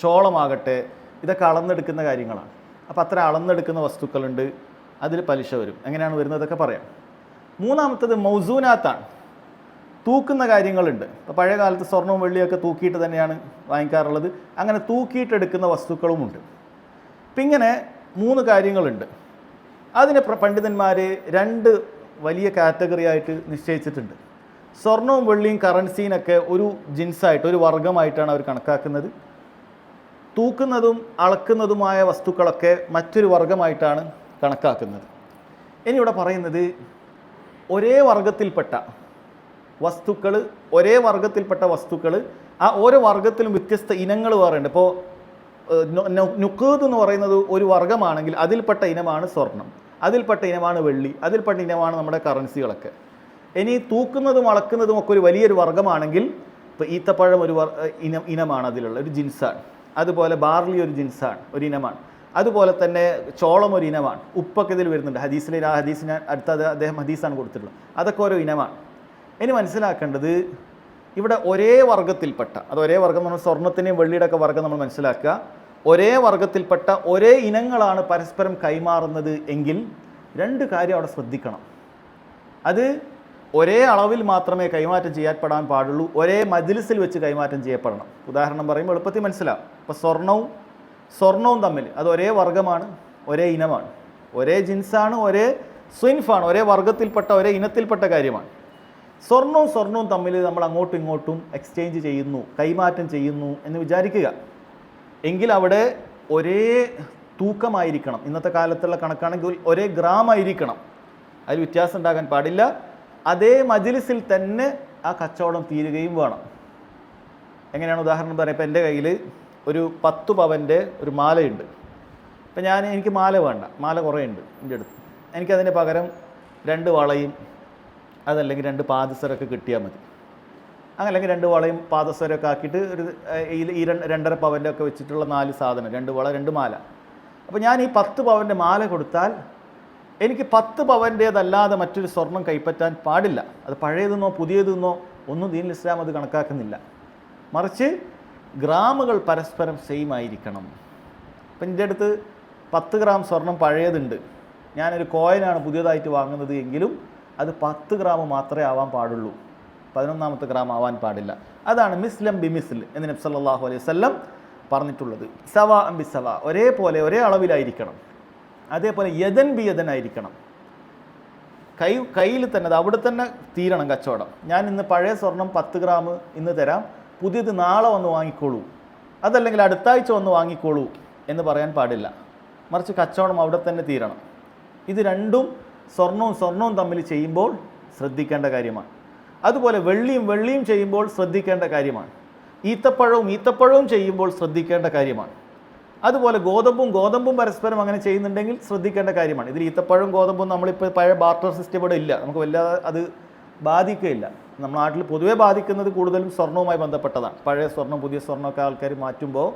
ചോളമാകട്ടെ, ഇതൊക്കെ അളന്നെടുക്കുന്ന കാര്യങ്ങളാണ്. അപ്പോൾ അത്ര അളന്നെടുക്കുന്ന വസ്തുക്കളുണ്ട്, അതിൽ പലിശ വരും. എങ്ങനെയാണ് വരുന്നതൊക്കെ പറയാം. മൂന്നാമത്തത് മൗസൂനാത്താണ്, തൂക്കുന്ന കാര്യങ്ങളുണ്ട്. ഇപ്പോൾ പഴയ കാലത്ത് സ്വർണ്ണവും വെള്ളിയൊക്കെ തൂക്കിയിട്ട് തന്നെയാണ് വാങ്ങിക്കാറുള്ളത്. അങ്ങനെ തൂക്കിയിട്ടെടുക്കുന്ന വസ്തുക്കളുമുണ്ട്. അപ്പം ഇങ്ങനെ 3 കാര്യങ്ങളുണ്ട്. അതിനെ പണ്ഡിതന്മാർ 2 വലിയ കാറ്റഗറി ആയിട്ട് നിശ്ചയിച്ചിട്ടുണ്ട്. സ്വർണവും വെള്ളിയും കറൻസീനൊക്കെ ഒരു ജിൻസായിട്ട്, ഒരു വർഗമായിട്ടാണ് അവർ കണക്കാക്കുന്നത്. തൂക്കുന്നതും അളക്കുന്നതുമായ വസ്തുക്കളൊക്കെ മറ്റൊരു വർഗമായിട്ടാണ് കണക്കാക്കുന്നത്. ഇനി ഇവിടെ പറയുന്നത് ഒരേ വർഗത്തിൽപ്പെട്ട വസ്തുക്കൾ ആ ഓരോ വർഗത്തിലും വ്യത്യസ്ത ഇനങ്ങൾ വേറെയുണ്ട്. ഇപ്പോൾ നുഖൂദ് എന്ന് പറയുന്നത് ഒരു വർഗമാണെങ്കിൽ അതിൽപ്പെട്ട ഇനമാണ് സ്വർണം, അതിൽപ്പെട്ട ഇനമാണ് വെള്ളി, അതിൽപ്പെട്ട ഇനമാണ് നമ്മുടെ കറൻസികളൊക്കെ. ഇനി തൂക്കുന്നതും അളക്കുന്നതും ഒക്കെ ഒരു വലിയൊരു വർഗമാണെങ്കിൽ ഇപ്പോൾ ഈത്തപ്പഴം ഒരു ഇനമാണ്, അതിലുള്ള ഒരു ജിൻസാണ്. അതുപോലെ ബാർലി ഒരു ജിൻസാണ്, ഒരു ഇനമാണ്. അതുപോലെ തന്നെ ചോളം ഒരു ഇനമാണ്. ഉപ്പൊക്കെ ഇതിൽ വരുന്നുണ്ട്. ഹദീസിന് അടുത്ത അദ്ദേഹം ഹദീസാണ് കൊടുത്തിട്ടുള്ളത്. അതൊക്കെ ഓരോ ഇനമാണ്. ഇനി മനസ്സിലാക്കേണ്ടത് ഇവിടെ ഒരേ വർഗത്തിൽപ്പെട്ട, അത് ഒരേ വർഗം എന്ന് പറഞ്ഞാൽ സ്വർണത്തിൻ്റെയും വെള്ളിയുടെ ഒക്കെ വർഗം നമ്മൾ മനസ്സിലാക്കുക. ഒരേ വർഗത്തിൽപ്പെട്ട ഒരേ ഇനങ്ങളാണ് പരസ്പരം കൈമാറുന്നത് എങ്കിൽ 2 കാര്യം അവിടെ ശ്രദ്ധിക്കണം. അത് ഒരേ അളവിൽ മാത്രമേ കൈമാറ്റം ചെയ്യപ്പെടാൻ പാടുള്ളൂ. ഒരേ മജ്ലിസിൽ വെച്ച് കൈമാറ്റം ചെയ്യപ്പെടണം. ഉദാഹരണം പറയുമ്പോൾ എളുപ്പത്തിൽ മനസ്സിലാവും. ഇപ്പോൾ സ്വർണവും തമ്മിൽ അത് ഒരേ വർഗമാണ്, ഒരേ ഇനമാണ്, ഒരേ ജിൻസാണ്, ഒരേ സ്വിൻഫാണ്, ഒരേ വർഗത്തിൽപ്പെട്ട ഒരേ ഇനത്തിൽപ്പെട്ട കാര്യമാണ്. സ്വർണവും തമ്മിൽ നമ്മൾ അങ്ങോട്ടും ഇങ്ങോട്ടും എക്സ്ചേഞ്ച് ചെയ്യുന്നു, കൈമാറ്റം ചെയ്യുന്നു എന്ന് വിചാരിക്കുക. എങ്കിൽ അവിടെ ഒരേ തൂക്കമായിരിക്കണം. ഇന്നത്തെ കാലത്തുള്ള കണക്കാണെങ്കിൽ ഒരേ ഗ്രാം ആയിരിക്കണം. അതിൽ വ്യത്യാസം ഉണ്ടാകാൻ പാടില്ല. അതേ മജ്ലിസിൽ തന്നെ ആ കച്ചവടം തീരുകയും വേണം. എങ്ങനെയാണ് ഉദാഹരണം പറയാം. ഇപ്പം എൻ്റെ കയ്യിൽ ഒരു 10 പവൻ്റെ ഒരു മാലയുണ്ട്. ഇപ്പം എനിക്ക് മാല വേണ്ട, മാല കുറേ ഉണ്ട് എൻ്റെ അടുത്ത്. എനിക്കതിന് പകരം 2 വളയും അതല്ലെങ്കിൽ 2 പാദസരമൊക്കെ കിട്ടിയാൽ മതി. അങ്ങനെ അല്ലെങ്കിൽ 2 വളയും പാദസരമൊക്കെ ആക്കിയിട്ട് ഈ 2.5 പവൻ്റെ ഒക്കെ വെച്ചിട്ടുള്ള 4 സാധനം, 2 വള 2 മാല. അപ്പോൾ ഞാൻ ഈ 10 പവൻ്റെ മാല കൊടുത്താൽ എനിക്ക് 10 പവൻ്റേതല്ലാതെ മറ്റൊരു സ്വർണം കൈപ്പറ്റാൻ പാടില്ല. അത് പഴയതെന്നോ പുതിയതെന്നോ ഒന്നും ദീനുൽ ഇസ്ലാം അത് കണക്കാക്കുന്നില്ല. മറിച്ച് ഗ്രാമുകൾ പരസ്പരം സെയിം ആയിരിക്കണം. ഇപ്പം എൻ്റെ അടുത്ത് 10 ഗ്രാം സ്വർണം പഴയതുണ്ട്, ഞാനൊരു കോയിനാണ് പുതിയതായിട്ട് വാങ്ങുന്നത് എങ്കിലും അത് 10 ഗ്രാം മാത്രമേ ആവാൻ പാടുള്ളൂ, 11ാമത്തെ ഗ്രാം ആവാൻ പാടില്ല. അതാണ് മിസ്ലം ബി മിസ്ൽ എന്ന് നബി സല്ലല്ലാഹു അലൈഹി വസല്ലം പറഞ്ഞിട്ടുള്ളത്. സവാ ബി സവാ, ഒരേപോലെ ഒരേ അളവിലായിരിക്കണം. അതേപോലെ യദൻ ബി യദൻ ആയിരിക്കണം. കയ്യിൽ തന്നെ, അത് അവിടെ തന്നെ തീരണം കച്ചവടം. ഞാൻ ഇന്ന് പഴയ സ്വർണം 10 ഗ്രാം ഇന്ന് തരാം, പുതിയത് നാളെ വന്ന് വാങ്ങിക്കോളൂ, അതല്ലെങ്കിൽ അടുത്താഴ്ച വന്ന് വാങ്ങിക്കോളൂ എന്ന് പറയാൻ പാടില്ല. മറിച്ച് കച്ചവടം അവിടെ തന്നെ തീരണം. ഇത് രണ്ടും സ്വർണവും തമ്മിൽ ചെയ്യുമ്പോൾ ശ്രദ്ധിക്കേണ്ട കാര്യമാണ്. അതുപോലെ വെള്ളിയും ചെയ്യുമ്പോൾ ശ്രദ്ധിക്കേണ്ട കാര്യമാണ്. ഈത്തപ്പഴവും ചെയ്യുമ്പോൾ ശ്രദ്ധിക്കേണ്ട കാര്യമാണ്. അതുപോലെ ഗോതമ്പും പരസ്പരം അങ്ങനെ ചെയ്യുന്നുണ്ടെങ്കിൽ ശ്രദ്ധിക്കേണ്ട കാര്യമാണ്. ഇതിൽ ഈത്തപ്പഴവും ഗോതമ്പും നമ്മളിപ്പോൾ പഴയ ബാർട്ടർ സിസ്റ്റം ഇവിടെ ഇല്ല, നമുക്ക് വല്ലാതെ അത് ബാധിക്കുകയില്ല. നമ്മുടെ നാട്ടിൽ പൊതുവേ ബാധിക്കുന്നത് കൂടുതലും സ്വർണവുമായി ബന്ധപ്പെട്ടതാണ്. പഴയ സ്വർണം പുതിയ സ്വർണ്ണമൊക്കെ ആൾക്കാർ മാറ്റുമ്പോൾ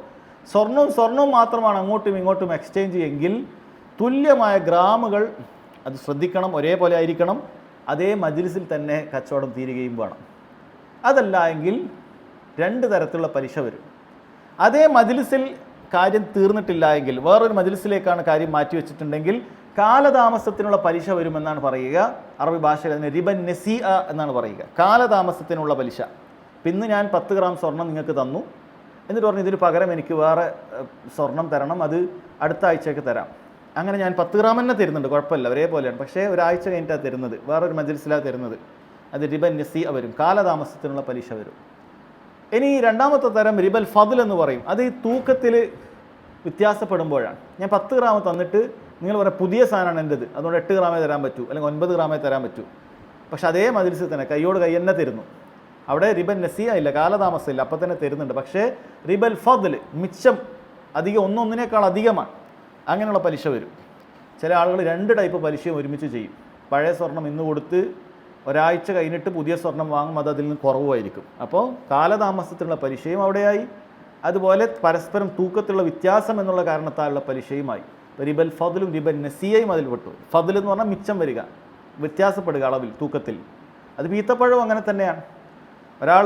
സ്വർണവും മാത്രമാണ് അങ്ങോട്ടും ഇങ്ങോട്ടും എക്സ്ചേഞ്ച് എങ്കിൽ തുല്യമായ ഗ്രാമുകൾ അത് ശ്രദ്ധിക്കണം, ഒരേപോലെ ആയിരിക്കണം. അതേ മജ്ലിസിൽ തന്നെ കച്ചവടം തീരുകയും വേണം. അതല്ല എങ്കിൽ 2 തരത്തിലുള്ള പലിശ വരും. അതേ മജ്ലിസിൽ കാര്യം തീർന്നിട്ടില്ല എങ്കിൽ വേറൊരു മജ്ലിസിലേക്കാണ് കാര്യം മാറ്റിവെച്ചിട്ടുണ്ടെങ്കിൽ കാലതാമസത്തിനുള്ള പലിശ വരുമെന്നാണ് പറയുക. അറബി ഭാഷയിൽ അതിന് റിബൻ നസീഅ എന്നാണ് പറയുക, കാലതാമസത്തിനുള്ള പലിശ. ഇന്ന് ഞാൻ 10 ഗ്രാം സ്വർണം നിങ്ങൾക്ക് തന്നു, എന്നിട്ട് പറഞ്ഞു ഇതിന് പകരം എനിക്ക് വേറെ സ്വർണം തരണം, അത് അടുത്ത ആഴ്ചയ്ക്ക് തരാം. അങ്ങനെ ഞാൻ 10 ഗ്രാം തന്നെ തരുന്നുണ്ട്, കുഴപ്പമില്ല, ഒരേപോലെയാണ്. പക്ഷേ ഒരാഴ്ച കഴിഞ്ഞിട്ടാണ് തരുന്നത്, വേറൊരു മജ്ലിസിലാണ് തരുന്നത്. അത് റിബൻ നസീഅ വരും, കാലതാമസത്തിനുള്ള പലിശ വരും. ഇനി രണ്ടാമത്തെ തരം റിബൽ ഫദ്ൽ എന്ന് പറയും. അത് ഈ തൂക്കത്തിൽ വ്യത്യാസപ്പെടുമ്പോഴാണ്. ഞാൻ 10 ഗ്രാം തന്നിട്ട് നിങ്ങൾ പറയാം പുതിയ സാധനമാണ് എൻ്റെത്, അതുകൊണ്ട് 8 ഗ്രാമേ തരാൻ പറ്റൂ, അല്ലെങ്കിൽ 9 ഗ്രാമേ തരാൻ പറ്റൂ. പക്ഷെ അതേ മജ്‌ലിസിൽ തന്നെ കൈയോട് കൈ തന്നെ തരുന്നു. അവിടെ റിബൻ നസീഅ ഇല്ല, കാലതാമസം ഇല്ല, അപ്പം തന്നെ തരുന്നുണ്ട്. പക്ഷേ റിബൽ ഫദ്ൽ മിച്ചം അധികം, ഒന്നൊന്നിനേക്കാൾ അധികമാണ്, അങ്ങനെയുള്ള പലിശ വരും. ചില ആളുകൾ 2 ടൈപ്പ് പലിശയും ഒരുമിച്ച് ചെയ്യും. പഴയ സ്വർണം ഇന്ന് കൊടുത്ത് ഒരാഴ്ച കഴിഞ്ഞിട്ട് പുതിയ സ്വർണം വാങ്ങും, അത് അതിൽ നിന്ന് കുറവായിരിക്കും. അപ്പോൾ കാലതാമസത്തിലുള്ള പലിശയും അവിടെയായി, അതുപോലെ പരസ്പരം തൂക്കത്തിലുള്ള വ്യത്യാസം എന്നുള്ള കാരണത്താലുള്ള പലിശയുമായി. റിബൽ ഫദ്ലും റിബൻ നസീഅയും അതിൽ പെട്ടു. ഫദ്ൽ എന്ന് പറഞ്ഞാൽ മിച്ചം വരിക, വ്യത്യാസപ്പെടുക അളവിൽ, തൂക്കത്തിൽ. അത് ഈത്തപ്പഴവും അങ്ങനെ തന്നെയാണ്. ഒരാൾ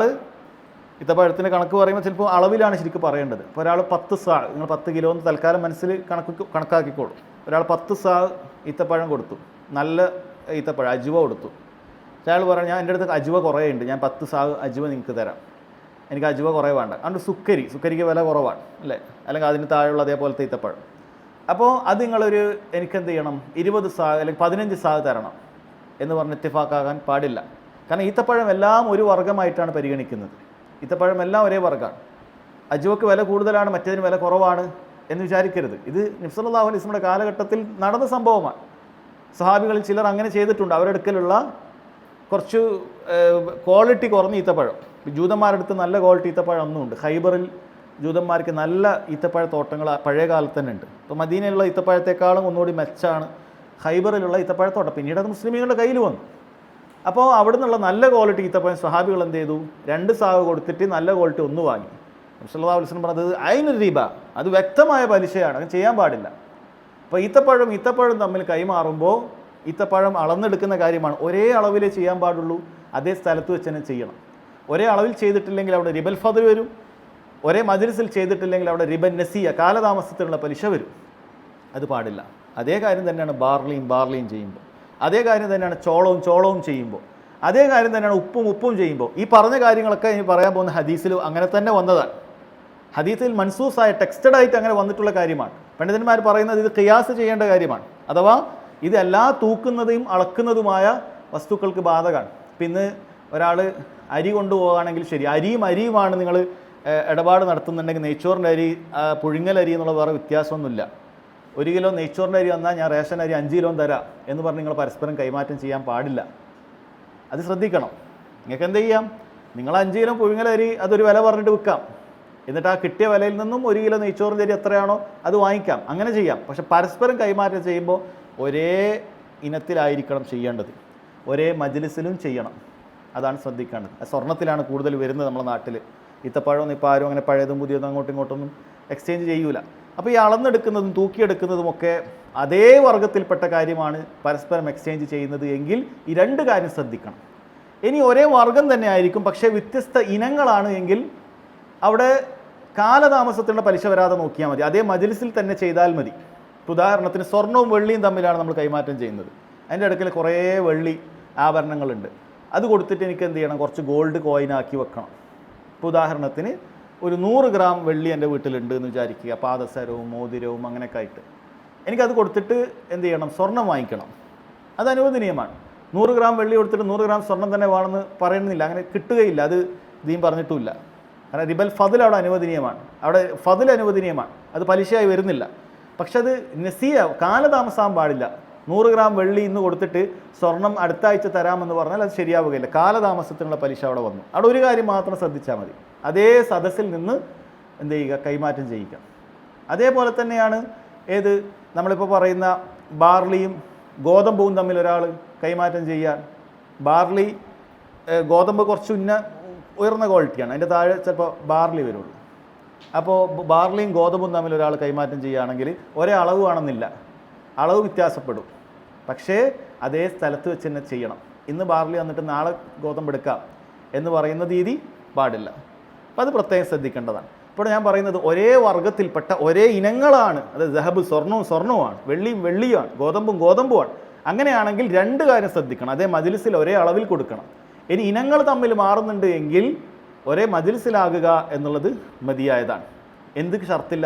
ഈത്തപ്പഴത്തിൻ്റെ കണക്ക് പറയുമ്പോൾ ചിലപ്പോൾ അളവിലാണ് ശരിക്കും പറയേണ്ടത്. ഇപ്പോൾ ഒരാൾ 10 സാ, നിങ്ങൾ 10 കിലോ എന്ന് തൽക്കാലം മനസ്സിൽ കണക്കാക്കിക്കോളും. ഒരാൾ 10 സാ ഈത്തപ്പഴം കൊടുത്തു, നല്ല ഈത്തപ്പഴം അജുവ കൊടുത്തു. അയാൾ പറഞ്ഞു ഞാൻ എൻ്റെ അടുത്ത് അജുവ കുറേ ഉണ്ട്, ഞാൻ 10 സാ അജുവ നിങ്ങൾക്ക് തരാം, എനിക്ക് അജുവ കുറേ വേണ്ട. അതുകൊണ്ട് സുക്കരിക്ക് വില കുറവാണ് അല്ലേ, അല്ലെങ്കിൽ അതിന് താഴെയുള്ള അതേപോലത്തെ ഈത്തപ്പഴം. അപ്പോൾ അത് നിങ്ങളൊരു എനിക്കെന്ത് ചെയ്യണം, 20 സാ അല്ലെങ്കിൽ 15 സാ തരണം എന്ന് പറഞ്ഞ് ഇത്തിഫാക്കാകാൻ പാടില്ല. കാരണം ഈത്തപ്പഴം എല്ലാം ഒരു വർഗ്ഗമായിട്ടാണ് പരിഗണിക്കുന്നത്. ഈത്തപ്പഴം എല്ലാം ഒരേ വർഗ്ഗമാണ്. അജുവക്ക് വില കൂടുതലാണ്, മറ്റേതിന് വില കുറവാണ് എന്ന് വിചാരിക്കരുത്. ഇത് നബി സല്ലല്ലാഹു അലൈഹി വസല്ലമയുടെ കാലഘട്ടത്തിൽ നടന്ന സംഭവമാണ്. സഹാബികളിൽ ചിലർ അങ്ങനെ ചെയ്തിട്ടുണ്ട്. അവരുടെ അടുക്കലുള്ള കുറച്ച് ക്വാളിറ്റി കുറഞ്ഞ ഈത്തപ്പഴം, ജൂതന്മാരുടെ അടുത്ത് നല്ല ക്വാളിറ്റി ഈത്തപ്പഴം ഒന്നുമുണ്ട്. ഖൈബറിൽ ജൂതന്മാർക്ക് നല്ല ഈത്തപ്പഴ തോട്ടങ്ങൾ പഴയ കാലത്ത് തന്നെ ഉണ്ട്. ഇപ്പോൾ മദീനയിലുള്ള ഈത്തപ്പഴത്തെക്കാളും ഒന്നുകൂടി മെച്ചാണ് ഖൈബറിലുള്ള ഈത്തപ്പഴത്തോട്ടം. പിന്നീട് അത് മുസ്ലിമീങ്ങളുടെ കയ്യിൽ വന്നു. അപ്പോൾ അവിടെ നിന്നുള്ള നല്ല ക്വാളിറ്റി ഈത്തപ്പഴം സ്വഹാബികൾ എന്ത് ചെയ്തു, 2 സാവ് കൊടുത്തിട്ട് നല്ല ക്വാളിറ്റി ഒന്ന് വാങ്ങി. നബി സല്ലല്ലാഹു അലൈഹി വസല്ലം പറഞ്ഞത് അയിനുർ റിബ, അത് വ്യക്തമായ പലിശയാണ്, അത് ചെയ്യാൻ പാടില്ല. അപ്പോൾ ഈത്തപ്പഴം തമ്മിൽ കൈമാറുമ്പോൾ ഈത്തപ്പഴം അളന്നെടുക്കുന്ന കാര്യമാണ്. ഒരേ അളവിലേ ചെയ്യാൻ പാടുള്ളൂ, അതേ സ്ഥലത്ത് വെച്ച് തന്നെ ചെയ്യണം. ഒരേ അളവിൽ ചെയ്തിട്ടില്ലെങ്കിൽ അവിടെ റിബൽ ഫദ്ൽ വരും. ഒരേ മജ്‌ലിസിൽ ചെയ്തിട്ടില്ലെങ്കിൽ അവിടെ റിബൻ നസീഅ, കാലതാമസത്തിലുള്ള പലിശ വരും. അത് പാടില്ല. അതേ കാര്യം തന്നെയാണ് ബാർലിയും ചെയ്യുമ്പോൾ, അതേ കാര്യം തന്നെയാണ് ചോളവും ചെയ്യുമ്പോൾ, അതേ കാര്യം തന്നെയാണ് ഉപ്പും ചെയ്യുമ്പോൾ. ഈ പറഞ്ഞ കാര്യങ്ങളൊക്കെ ഇനി പറയാൻ പോകുന്ന ഹദീസിൽ അങ്ങനെ തന്നെ വന്നതാണ്. ഹദീസിൽ മൻസൂസായ ടെക്സ്റ്റഡ് ആയിട്ട് അങ്ങനെ വന്നിട്ടുള്ള കാര്യമാണ്. പണ്ഡിതന്മാർ പറയുന്നത് ഇത് ഖിയാസ് ചെയ്യേണ്ട കാര്യമാണ്. അഥവാ ഇത് എല്ലാ തൂക്കുന്നതും അളക്കുന്നതുമായ വസ്തുക്കൾക്ക് ബാധകമാണ്. പിന്നെ ഒരാൾ അരി കൊണ്ടുപോവുകയാണെങ്കിൽ ശരി, അരിയുമാണ് നിങ്ങൾ ഇടപാട് നടത്തുന്നുണ്ടെങ്കിൽ നെയ്ച്ചോറിൻ്റെ അരി പുഴുങ്ങലരി എന്നുള്ള വേറെ വ്യത്യാസമൊന്നുമില്ല. 1 കിലോ നെയ്ച്ചോറിൻ്റെ അരി വന്നാൽ ഞാൻ റേഷൻ അരി 5 കിലോ തരാം എന്ന് പറഞ്ഞ് നിങ്ങൾ പരസ്പരം കൈമാറ്റം ചെയ്യാൻ പാടില്ല. അത് ശ്രദ്ധിക്കണം. നിങ്ങൾക്ക് എന്ത് ചെയ്യാം, നിങ്ങൾ 5 കിലോ പുഴുങ്ങലരി അതൊരു വില പറഞ്ഞിട്ട് വിൽക്കാം. എന്നിട്ട് ആ കിട്ടിയ വിലയിൽ നിന്നും 1 കിലോ നെയ്ച്ചോറിൻ്റെ അരി എത്രയാണോ അത് വാങ്ങിക്കാം, അങ്ങനെ ചെയ്യാം. പക്ഷെ പരസ്പരം കൈമാറ്റം ചെയ്യുമ്പോൾ ഒരേ ഇനത്തിലായിരിക്കണം ചെയ്യേണ്ടത്, ഒരേ മജ്‌ലിസിലും ചെയ്യണം. അതാണ് ശ്രദ്ധിക്കേണ്ടത്. സ്വർണ്ണത്തിലാണ് കൂടുതൽ വരുന്നത് നമ്മുടെ നാട്ടിൽ. ഈത്തപ്പഴമൊന്നും ഇപ്പോൾ ആരും അങ്ങനെ പഴയതും പുതിയതും അങ്ങോട്ടും ഇങ്ങോട്ടൊന്നും എക്സ്ചേഞ്ച് ചെയ്യൂല. അപ്പോൾ ഈ അളന്നെടുക്കുന്നതും തൂക്കിയെടുക്കുന്നതുമൊക്കെ അതേ വർഗ്ഗത്തിൽപ്പെട്ട കാര്യമാണ് പരസ്പരം എക്സ്ചേഞ്ച് ചെയ്യുന്നത് എങ്കിൽ ഈ 2 കാര്യം ശ്രദ്ധിക്കണം. ഇനി ഒരേ വർഗ്ഗം തന്നെ ആയിരിക്കും, പക്ഷേ വ്യത്യസ്ത ഇനങ്ങളാണ് എങ്കിൽ അവിടെ കാലതാമസത്തിനുള്ള പലിശ വരാതെ നോക്കിയാൽ മതി. അതേ മജ്‌ലിസിൽ തന്നെ ചെയ്താൽ മതി. ഉദാഹരണത്തിന് സ്വർണവും വെള്ളിയും തമ്മിലാണ് നമ്മൾ കൈമാറ്റം ചെയ്യുന്നത്. അതിൻ്റെ അടുക്കൽ കുറേ വെള്ളി ആഭരണങ്ങളുണ്ട്. അത് കൊടുത്തിട്ട് എനിക്ക് എന്ത് ചെയ്യണം, കുറച്ച് ഗോൾഡ് കോയിനാക്കി വെക്കണം. ഇപ്പോൾ ഉദാഹരണത്തിന് ഒരു 100 ഗ്രാം വെള്ളി എൻ്റെ വീട്ടിലുണ്ട് എന്ന് വിചാരിക്കുക, പാദസരവും മോതിരവും അങ്ങനെയൊക്കെ ആയിട്ട്. എനിക്കത് കൊടുത്തിട്ട് എന്ത് ചെയ്യണം, സ്വർണം വാങ്ങിക്കണം. അത് അനുവദനീയമാണ്. 100 ഗ്രാം വെള്ളി കൊടുത്തിട്ട് 100 ഗ്രാം സ്വർണം തന്നെ വേണമെന്ന് പറയുന്നില്ല, അങ്ങനെ കിട്ടുകയില്ല. അത് ഇതീം പറഞ്ഞിട്ടുമില്ല. കാരണം റിബൽ ഫദ്ൽ അവിടെ അനുവദനീയമാണ്, അവിടെ ഫദ്ൽ അനുവദനീയമാണ്, അത് പലിശയായി വരുന്നില്ല. പക്ഷെ അത് നസീഅ, കാലതാമസാൻ പാടില്ല. 100 ഗ്രാം വെള്ളി ഇന്ന് കൊടുത്തിട്ട് സ്വർണം അടുത്ത ആഴ്ച തരാമെന്ന് പറഞ്ഞാൽ അത് ശരിയാവുകയില്ല. കാലതാമസത്തിനുള്ള പലിശ അവിടെ വന്നു. അവിടെ ഒരു കാര്യം മാത്രം ശ്രദ്ധിച്ചാൽ മതി, അതേ സദസ്സിൽ നിന്ന് എന്ത് ചെയ്യുക, കൈമാറ്റം ചെയ്യിക്കുക. അതേപോലെ തന്നെയാണ് ഏത് നമ്മളിപ്പോൾ പറയുന്ന ബാർലിയും ഗോതമ്പും തമ്മിൽ ഒരാൾ കൈമാറ്റം ചെയ്യാൻ. ഗോതമ്പ് കുറച്ച് ഉയർന്ന ക്വാളിറ്റിയാണ്, അതിൻ്റെ താഴെ ചിലപ്പോൾ ബാർലി വരുള്ളൂ. അപ്പോൾ ബാർലിയും ഗോതമ്പും തമ്മിൽ ഒരാൾ കൈമാറ്റം ചെയ്യുകയാണെങ്കിൽ ഒരേ അളവ് വേണമെന്നില്ല, അളവ് വ്യത്യാസപ്പെടും. പക്ഷേ അതേ സ്ഥലത്ത് വെച്ച് തന്നെ ചെയ്യണം. ഇന്ന് ബാർലി വന്നിട്ട് നാളെ ഗോതമ്പ് എടുക്കാം എന്ന് പറയുന്ന രീതി പാടില്ല. അപ്പോൾ അത് പ്രത്യേകം ശ്രദ്ധിക്കേണ്ടതാണ്. ഇപ്പോൾ ഞാൻ പറയുന്നത് ഒരേ വർഗ്ഗത്തിൽപ്പെട്ട ഒരേ ഇനങ്ങളാണ്. അത് ദഹബ് സ്വർണ്ണവുമാണ്, വെള്ളിയുമാണ്, ഗോതമ്പുമാണ്. അങ്ങനെയാണെങ്കിൽ 2 കാര്യം ശ്രദ്ധിക്കണം. അതേ മജ്‌ലിസിൽ ഒരേ അളവിൽ കൊടുക്കണം. ഇനി ഇനങ്ങൾ തമ്മിൽ മാറുന്നുണ്ട് എങ്കിൽ ഒരേ മജ്‌ലിസിലാകുക എന്നുള്ളത് മതിയായതാണ്. എന്ത് ഷർത്തില്ല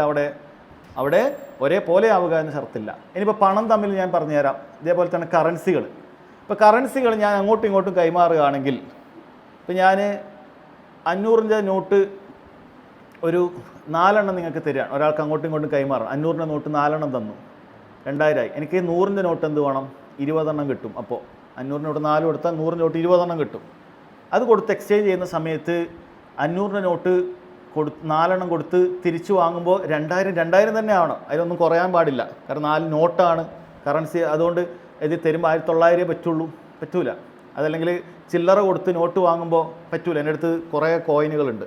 അവിടെ ഒരേപോലെ ആവുക എന്ന ഷർത്തില്ല. ഇനിയിപ്പോൾ പണം തമ്മിൽ ഞാൻ പറഞ്ഞുതരാം. ഇതേപോലെ തന്നെ കറൻസികൾ ഇപ്പോൾ കറൻസികൾ ഞാൻ അങ്ങോട്ടും ഇങ്ങോട്ടും കൈമാറുകയാണെങ്കിൽ, ഇപ്പോൾ ഞാൻ 500-ൻ്റെ നോട്ട് ഒരു 4 നിങ്ങൾക്ക് തരികയാണ്, ഒരാൾക്ക് അങ്ങോട്ടും ഇങ്ങോട്ടും കൈമാറണം. 500-ൻ്റെ നോട്ട് 4 തന്നു, 2000 ആയി. എനിക്ക് 100-ൻ്റെ നോട്ട് എന്ത് വേണം? 20 കിട്ടും. അപ്പോൾ 500 നോട്ട് 4 കൊടുത്താൽ 100 നോട്ട് 20 കിട്ടും. അത് കൊടുത്ത് എക്സ്ചേഞ്ച് ചെയ്യുന്ന സമയത്ത് 500 നോട്ട് 4 കൊടുത്ത് തിരിച്ചു വാങ്ങുമ്പോൾ 2000 തന്നെ ആവണം. അതിലൊന്നും കുറയാൻ പാടില്ല. കാരണം 4 നോട്ടാണ് കറൻസി. അതുകൊണ്ട് ഇത് തരുമ്പോൾ 1900 പറ്റുള്ളൂ, പറ്റൂല. അതല്ലെങ്കിൽ ചില്ലറ കൊടുത്ത് നോട്ട് വാങ്ങുമ്പോൾ പറ്റൂല. എൻ്റെ അടുത്ത് കുറേ കോയിനുകളുണ്ട്.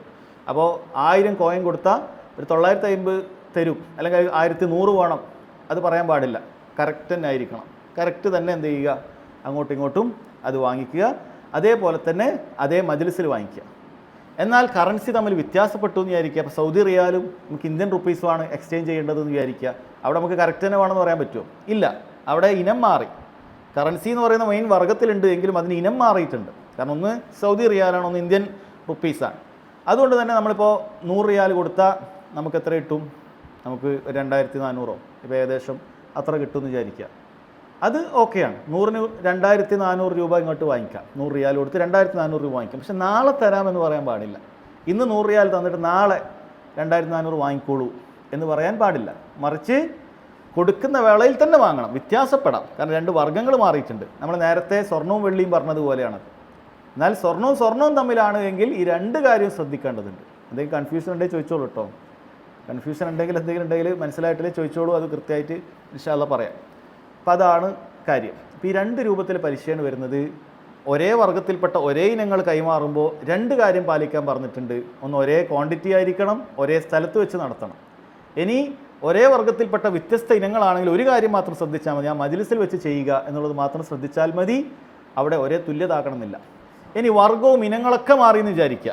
അപ്പോൾ 1000 കോയിൻ കൊടുത്താൽ ഒരു 950 തരും, അല്ലെങ്കിൽ 1100 വേണം. അത് പറയാൻ പാടില്ല. കറക്റ്റ് തന്നെ ആയിരിക്കണം. കറക്റ്റ് തന്നെ എന്ത് ചെയ്യുക? അങ്ങോട്ടും ഇങ്ങോട്ടും അത് വാങ്ങിക്കുക. അതേപോലെ തന്നെ അതേ മജ്ലിസിൽ വാങ്ങിക്കുക. എന്നാൽ കറൻസി തമ്മിൽ വ്യത്യാസപ്പെട്ടു എന്ന് വിചാരിക്കുക. അപ്പോൾ സൗദി റിയാലും നമുക്ക് ഇന്ത്യൻ റുപ്പീസുമാണ് എക്സ്ചേഞ്ച് ചെയ്യേണ്ടതെന്ന് വിചാരിക്കുക. അവിടെ നമുക്ക് കറക്റ്റ് തന്നെ വേണമെന്ന് പറയാൻ പറ്റുമോ? ഇല്ല. അവിടെ ഇനം മാറി. കറൻസി എന്ന് പറയുന്ന മെയിൻ വർഗ്ഗത്തിലുണ്ട്, എങ്കിലും അതിന് ഇനം മാറിയിട്ടുണ്ട്. കാരണം ഒന്ന് സൗദി റിയാലാണ്, ഒന്ന് ഇന്ത്യൻ റുപ്പീസാണ്. അതുകൊണ്ട് തന്നെ നമ്മളിപ്പോൾ 100 റിയാൽ കൊടുത്താൽ നമുക്ക് എത്ര കിട്ടും? നമുക്ക് 2400 ഇപ്പോൾ ഏകദേശം അത്ര കിട്ടുമെന്ന് വിചാരിക്കുക. അത് ഓക്കെയാണ്. 100-ന് 2400 രൂപ ഇങ്ങോട്ട് വാങ്ങിക്കാം. 100 റിയാൽ കൊടുത്ത് 2400 രൂപ വാങ്ങിക്കാം. പക്ഷെ നാളെ തരാമെന്ന് പറയാൻ പാടില്ല. ഇന്ന് 100 റിയാൽ തന്നിട്ട് നാളെ 2400 വാങ്ങിക്കോളൂ എന്ന് പറയാൻ പാടില്ല. മറിച്ച് കൊടുക്കുന്ന വേളയിൽ തന്നെ വാങ്ങണം. വ്യത്യാസപ്പെടാം, കാരണം 2 വർഗ്ഗങ്ങൾ മാറിയിട്ടുണ്ട്. നമ്മൾ നേരത്തെ സ്വർണവും വെള്ളിയും പറഞ്ഞതുപോലെയാണ്. എന്നാൽ സ്വർണവും തമ്മിലാണ് എങ്കിൽ ഈ 2 കാര്യം ശ്രദ്ധിക്കേണ്ടതുണ്ട്. എന്തെങ്കിലും കൺഫ്യൂഷൻ ഉണ്ടെങ്കിൽ ചോദിച്ചോളൂ കേട്ടോ. കൺഫ്യൂഷൻ ഉണ്ടെങ്കിൽ എന്തെങ്കിലും ഉണ്ടെങ്കിൽ മനസ്സിലായിട്ടില്ലേ ചോദിച്ചോളൂ, അത് കൃത്യമായിട്ട് ഇൻഷാ അല്ലാഹ് പറയാം. അപ്പം അതാണ് കാര്യം. ഇപ്പോൾ ഈ 2 രൂപത്തിൽ പലിശയാണ് വരുന്നത്. ഒരേ വർഗ്ഗത്തിൽപ്പെട്ട ഒരേ ഇനങ്ങൾ കൈമാറുമ്പോൾ 2 കാര്യം പാലിക്കാൻ പറഞ്ഞിട്ടുണ്ട്. ഒന്ന്, ഒരേ ക്വാണ്ടിറ്റി ആയിരിക്കണം, ഒരേ സ്ഥലത്ത് വെച്ച് നടത്തണം. ഇനി ഒരേ വർഗ്ഗത്തിൽപ്പെട്ട വ്യത്യസ്ത ഇനങ്ങളാണെങ്കിൽ ഒരു കാര്യം മാത്രം ശ്രദ്ധിച്ചാൽ മതി, ആ മജ്ലിസിൽ വെച്ച് ചെയ്യുക എന്നുള്ളത് മാത്രം ശ്രദ്ധിച്ചാൽ മതി. അവിടെ ഒരേ തുല്യത ആക്കണമെന്നില്ല. ഇനി വർഗ്ഗവും ഇനങ്ങളൊക്കെ മാറി എന്ന് വിചാരിക്കുക.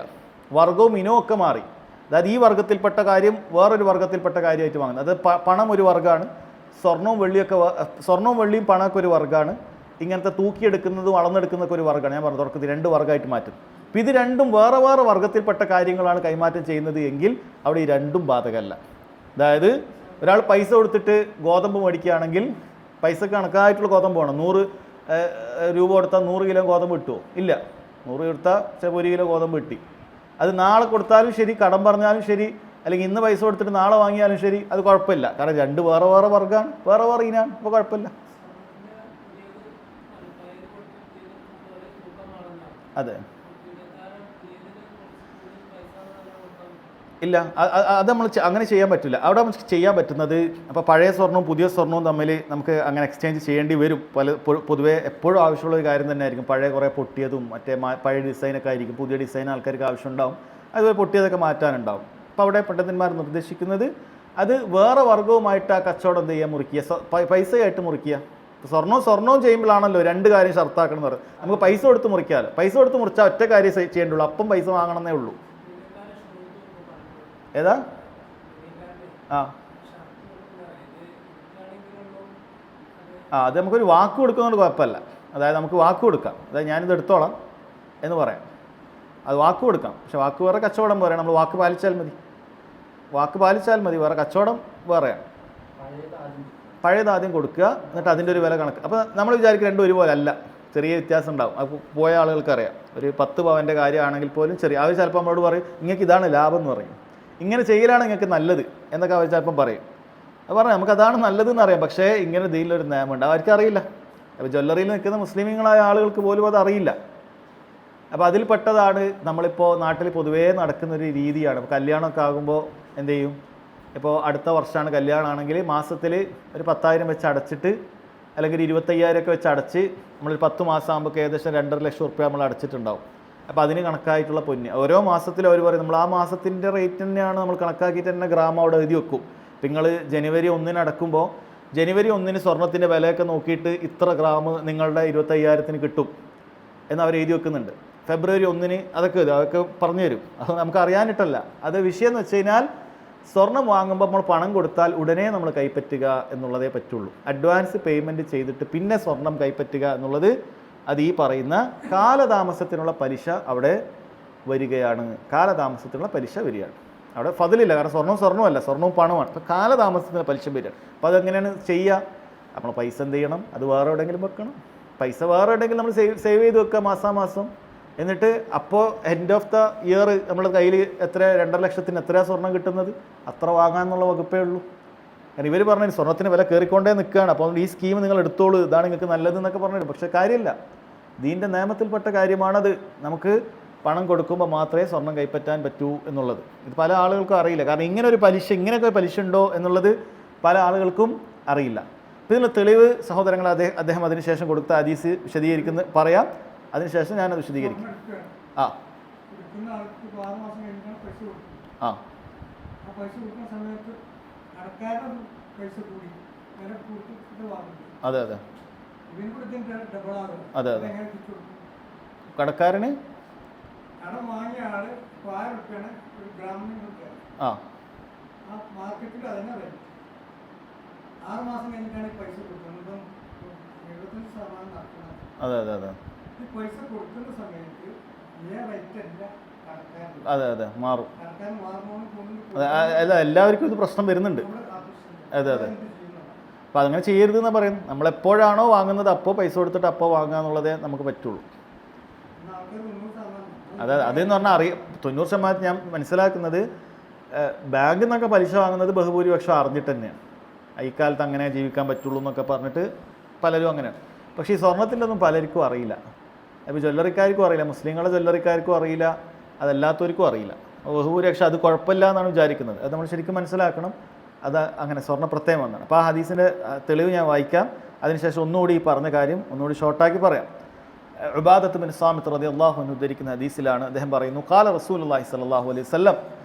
വർഗ്ഗവും ഇനവും ഒക്കെ മാറി. അതായത് ഈ വർഗ്ഗത്തിൽപ്പെട്ട കാര്യം വേറൊരു വർഗ്ഗത്തിൽപ്പെട്ട കാര്യമായിട്ട് വാങ്ങുന്നത്. അത് പണം ഒരു വർഗ്ഗമാണ്, സ്വർണവും വെള്ളിയും പണമൊക്കെ ഒരു വർഗ്ഗമാണ്. ഇങ്ങനത്തെ തൂക്കിയെടുക്കുന്നതും അളന്നെടുക്കുന്നതൊക്കെ ഒരു വർഗ്ഗമാണ്. ഞാൻ പറഞ്ഞു തുടക്കത്തിൽ 2 വർഗ്ഗമായിട്ട് മാറ്റും. അപ്പോൾ ഇത് രണ്ടും വേറെ വേറെ വർഗ്ഗത്തിൽപ്പെട്ട കാര്യങ്ങളാണ് കൈമാറ്റം ചെയ്യുന്നത് എങ്കിൽ അവിടെ ഈ 2ഉം ബാധകമല്ല. അതായത് ഒരാൾ പൈസ കൊടുത്തിട്ട് ഗോതമ്പ് മേടിക്കുകയാണെങ്കിൽ പൈസക്ക് കണക്കായിട്ടുള്ള ഗോതമ്പ് വേണം. 100 രൂപ കൊടുത്താൽ 100 കിലോ ഗോതമ്പ് കിട്ടുമോ? ഇല്ല. 100 കൊടുത്താൽ ചിലപ്പോൾ 1 കിലോ ഗോതമ്പ് കിട്ടി. അത് നാളെ കൊടുത്താലും ശരി, കടം പറഞ്ഞാലും ശരി, അല്ലെങ്കിൽ ഇന്ന് പൈസ കൊടുത്തിട്ട് നാളെ വാങ്ങിയാലും ശരി, അത് കുഴപ്പമില്ല. കാരണം 2 വേറെ വേറെ വർഗ്ഗമാണ്, വേറെ വേറെ ഇനാണ്. അപ്പോൾ കുഴപ്പമില്ല. അതെ, ഇല്ല, അത് നമ്മൾ അങ്ങനെ ചെയ്യാൻ പറ്റില്ല. അവിടെ നമുക്ക് ചെയ്യാൻ പറ്റുന്നത്, അപ്പോൾ പഴയ സ്വർണവും പുതിയ സ്വർണവും തമ്മിൽ നമുക്ക് അങ്ങനെ എക്സ്ചേഞ്ച് ചെയ്യേണ്ടി വരും. പൊതുവേ എപ്പോഴും ആവശ്യമുള്ള ഒരു കാര്യം തന്നെ ആയിരിക്കും. പഴയ കുറേ പൊട്ടിയതും മറ്റേ പഴയ ഡിസൈനൊക്കെ ആയിരിക്കും. പുതിയ ഡിസൈൻ ആൾക്കാർക്ക് ആവശ്യമുണ്ടാവും. അതുപോലെ പൊട്ടിയതൊക്കെ മാറ്റാനുണ്ടാവും. അപ്പോൾ അവിടെ പണ്ഡിതന്മാർ നിർദ്ദേശിക്കുന്നത് അത് വേറെ വർഗ്ഗവുമായിട്ട് ആ കച്ചവടം എന്ത് ചെയ്യുക? മുറിക്കുക, പൈസയായിട്ട് മുറിക്കുക. സ്വർണവും ചെയ്യുമ്പോഴാണല്ലോ 2 കാര്യം ഷർത്താക്കണം എന്ന് പറയുന്നത്. നമുക്ക് പൈസ കൊടുത്ത് മുറിക്കാമല്ലോ. പൈസ കൊടുത്ത് മുറിച്ചാൽ ഒറ്റ കാര്യം ചെയ്യേണ്ടുള്ളൂ, അപ്പം പൈസ വാങ്ങണമെന്നേ ഉള്ളൂ. ഏതാ? അത് നമുക്കൊരു വാക്ക് കൊടുക്കുന്നതുകൊണ്ട് കുഴപ്പമില്ല. അതായത് നമുക്ക് വാക്ക് കൊടുക്കാം. അതായത് ഞാനിത് എടുത്തോളാം എന്ന് പറയാം. അത് വാക്ക് കൊടുക്കാം. പക്ഷെ വാക്ക് വേറെ, കച്ചവടം വേറെ. നമ്മൾ വാക്ക് പാലിച്ചാൽ മതി. വേറെ കച്ചവടം വേറെയാണ്. പഴയത് ആദ്യം കൊടുക്കുക, എന്നിട്ട് അതിൻ്റെ ഒരു വില കണക്ക്. അപ്പോൾ നമ്മൾ വിചാരിക്കുക 2 ഒരുപോലെ അല്ല, ചെറിയ വ്യത്യാസം ഉണ്ടാവും. അപ്പോൾ പോയ ആളുകൾക്കറിയാം. ഒരു 10 പവൻ്റെ കാര്യമാണെങ്കിൽ പോലും ചെറിയ അവർ ചിലപ്പോൾ നമ്മളോട് പറയും, നിങ്ങൾക്ക് ഇതാണ് ലാഭം എന്ന് പറയും, ഇങ്ങനെ ചെയ്യലാണ് നിങ്ങൾക്ക് നല്ലത് എന്നൊക്കെ അവർ ചിലപ്പം പറയും. അത് പറഞ്ഞാൽ നമുക്കതാണ് നല്ലതെന്ന് അറിയാം. പക്ഷേ ഇങ്ങനെ ഇതിലൊരു നിയമമുണ്ട്, അവർക്കറിയില്ല. അപ്പോൾ ജ്വല്ലറിയിൽ നിൽക്കുന്ന മുസ്ലിമീങ്ങളായ ആളുകൾക്ക് പോലും അത് അറിയില്ല. അപ്പോൾ അതിൽപ്പെട്ടതാണ് നമ്മളിപ്പോൾ നാട്ടിൽ പൊതുവേ നടക്കുന്നൊരു രീതിയാണ്. ഇപ്പോൾ കല്യാണമൊക്കെ ആകുമ്പോൾ എന്ത് ചെയ്യും? ഇപ്പോൾ അടുത്ത വർഷമാണ് കല്യാണമാണെങ്കിൽ മാസത്തിൽ ഒരു 10,000 വെച്ച് അടച്ചിട്ട്, അല്ലെങ്കിൽ 25,000 വെച്ച് അടച്ച് നമ്മളൊരു 10 മാസം ആകുമ്പോൾ ഏകദേശം 2.5 ലക്ഷം റുപ്യ നമ്മൾ അടച്ചിട്ടുണ്ടാവും. അപ്പോൾ അതിന് കണക്കായിട്ടുള്ള പൊന്ന് ഓരോ മാസത്തിലും അവർ പറയും, നമ്മൾ ആ മാസത്തിൻ്റെ റേറ്റ് തന്നെയാണ് നമ്മൾ കണക്കാക്കിയിട്ട് തന്നെ ഗ്രാം അവിടെ എഴുതി വെക്കും. നിങ്ങൾ ജനുവരി 1 അടക്കുമ്പോൾ ജനുവരി 1 സ്വർണത്തിൻ്റെ വിലയൊക്കെ നോക്കിയിട്ട് ഇത്ര ഗ്രാം നിങ്ങളുടെ 25,000 കിട്ടും എന്ന് അവർ എഴുതി വെക്കുന്നുണ്ട്. ഫെബ്രുവരി 1 അതൊക്കെ പറഞ്ഞു തരും. അത് നമുക്ക് അറിയാനിട്ടല്ല. അത് വിഷയം എന്ന് വെച്ച് കഴിഞ്ഞാൽ സ്വർണം വാങ്ങുമ്പോൾ നമ്മൾ പണം കൊടുത്താൽ ഉടനെ നമ്മൾ കൈപ്പറ്റുക എന്നുള്ളതേ പറ്റുള്ളൂ. അഡ്വാൻസ് പേയ്മെൻറ്റ് ചെയ്തിട്ട് പിന്നെ സ്വർണം കൈപ്പറ്റുക എന്നുള്ളത് അത് ഈ പറയുന്ന കാലതാമസത്തിനുള്ള പലിശ അവിടെ വരികയാണ്. അവിടെ ഫതിലില്ല. കാരണം സ്വർണ്ണമല്ല, സ്വർണവും പണമാണ്. അപ്പോൾ കാലതാമസത്തിന് പലിശ വരികയാണ്. അപ്പോൾ അതെങ്ങനെയാണ് ചെയ്യുക? നമ്മൾ പൈസ എന്ത് ചെയ്യണം? അത് വേറെ എവിടെയെങ്കിലും വെക്കണം. പൈസ വേറെ എവിടെയെങ്കിലും നമ്മൾ സേവ് ചെയ്ത് വെക്കുക മാസാമാസം. എന്നിട്ട് അപ്പോൾ എൻഡ് ഓഫ് ദ ഇയർ നമ്മുടെ കയ്യിൽ എത്ര 2.5 ലക്ഷത്തിന് എത്രയാണ് സ്വർണ്ണം കിട്ടുന്നത്, അത്ര വാങ്ങാമെന്നുള്ള വകുപ്പേ ഉള്ളൂ. കാരണം ഇവർ പറഞ്ഞു സ്വർണ്ണത്തിന് വില കയറിക്കൊണ്ടേ നിൽക്കുകയാണ്, അപ്പോൾ ഈ സ്കീം നിങ്ങൾ എടുത്തോളൂ, ഇതാണ് നിങ്ങൾക്ക് നല്ലതെന്നൊക്കെ പറഞ്ഞിട്ട്. പക്ഷേ കാര്യമില്ല, ദീൻ്റെ നിയമത്തിൽപ്പെട്ട കാര്യമാണത്. നമുക്ക് പണം കൊടുക്കുമ്പോൾ മാത്രമേ സ്വർണം കൈപ്പറ്റാൻ പറ്റൂ എന്നുള്ളത്. ഇത് പല ആളുകൾക്കും അറിയില്ല. കാരണം ഇങ്ങനെയൊക്കെ പലിശ ഉണ്ടോ എന്നുള്ളത് പല ആളുകൾക്കും അറിയില്ല. അപ്പോൾ ഇതിനുള്ള തെളിവ് സഹോദരങ്ങൾ അദ്ദേഹം അതിനുശേഷം കൊടുത്ത ഹദീസ് വിശദീകരിക്കുന്ന പറയാം, അതിനുശേഷം ഞാനത് വിശദീകരിക്കും. ആ ആ അതെ അതെ അതെ അതെ കടക്കാരന് ആ മാർക്കറ്റിൽ അതിനെ റേറ്റ് 6 മാസം കഴിഞ്ഞിട്ടാണ് പൈസ കൊടുക്കുന്നത്. 75% നടക്കുന്നത്. അതെ അതെ അതെ ഈ പൈസ കൊടുക്കുന്ന സമയത്ത് റേറ്റ് അല്ല കടക്കാരൻ. അതെ അതെ മാറും. കടക്കാരൻ അല്ല എല്ലാവർക്കും ഇത് പ്രശ്നം വരുന്നുണ്ട്. അതെ അതെ അപ്പോൾ അതങ്ങനെ ചെയ്യരുതെന്നാണ് പറയുന്നത്. നമ്മളെപ്പോഴാണോ വാങ്ങുന്നത് അപ്പോൾ പൈസ കൊടുത്തിട്ട് അപ്പോൾ വാങ്ങുക എന്നുള്ളതേ നമുക്ക് പറ്റുള്ളൂ. അതെന്ന് പറഞ്ഞാൽ 90% ഞാൻ മനസ്സിലാക്കുന്നത് ബാങ്കിൽ നിന്നൊക്കെ പലിശ വാങ്ങുന്നത് ബഹുഭൂരിപക്ഷം അറിഞ്ഞിട്ട് തന്നെയാണ്. ഇക്കാലത്ത് അങ്ങനെ ജീവിക്കാൻ പറ്റുള്ളൂ എന്നൊക്കെ പറഞ്ഞിട്ട് പലരും അങ്ങനെയാണ്. പക്ഷേ ഈ സ്വർണ്ണത്തിൻ്റെ ഒന്നും പലർക്കും അറിയില്ല. അപ്പോൾ ജ്വല്ലറിക്കാർക്കും അറിയില്ല, മുസ്ലിങ്ങളുടെ ജ്വല്ലറിക്കാർക്കും അറിയില്ല, അതല്ലാത്തവർക്കും അറിയില്ല. ബഹുഭൂരിപക്ഷം അത് കുഴപ്പമില്ല എന്നാണ് വിചാരിക്കുന്നത്. അത് നമ്മൾ ശരിക്കും മനസ്സിലാക്കണം. അത് അങ്ങനെ സ്വർണ്ണ പ്രത്യയം എന്നാണ്. അപ്പോൾ ആ ഹദീസിൻ്റെ തെളിവ് ഞാൻ വായിക്കാം, അതിനുശേഷം ഒന്നുകൂടി ഈ പറഞ്ഞ കാര്യം ഒന്നുകൂടി ഷോർട്ടാക്കി പറയാം. ഉബാദത്ത് ബിൻ സാമിത്ത് റളിയല്ലാഹു അൻഹു ഉദ്ധരിക്കുന്ന ഹദീസിലാണ്. അദ്ദേഹം പറയുന്നു, ഖാല റസൂലുള്ളാഹി സ്വല്ലല്ലാഹു അലൈഹി വസല്ലം,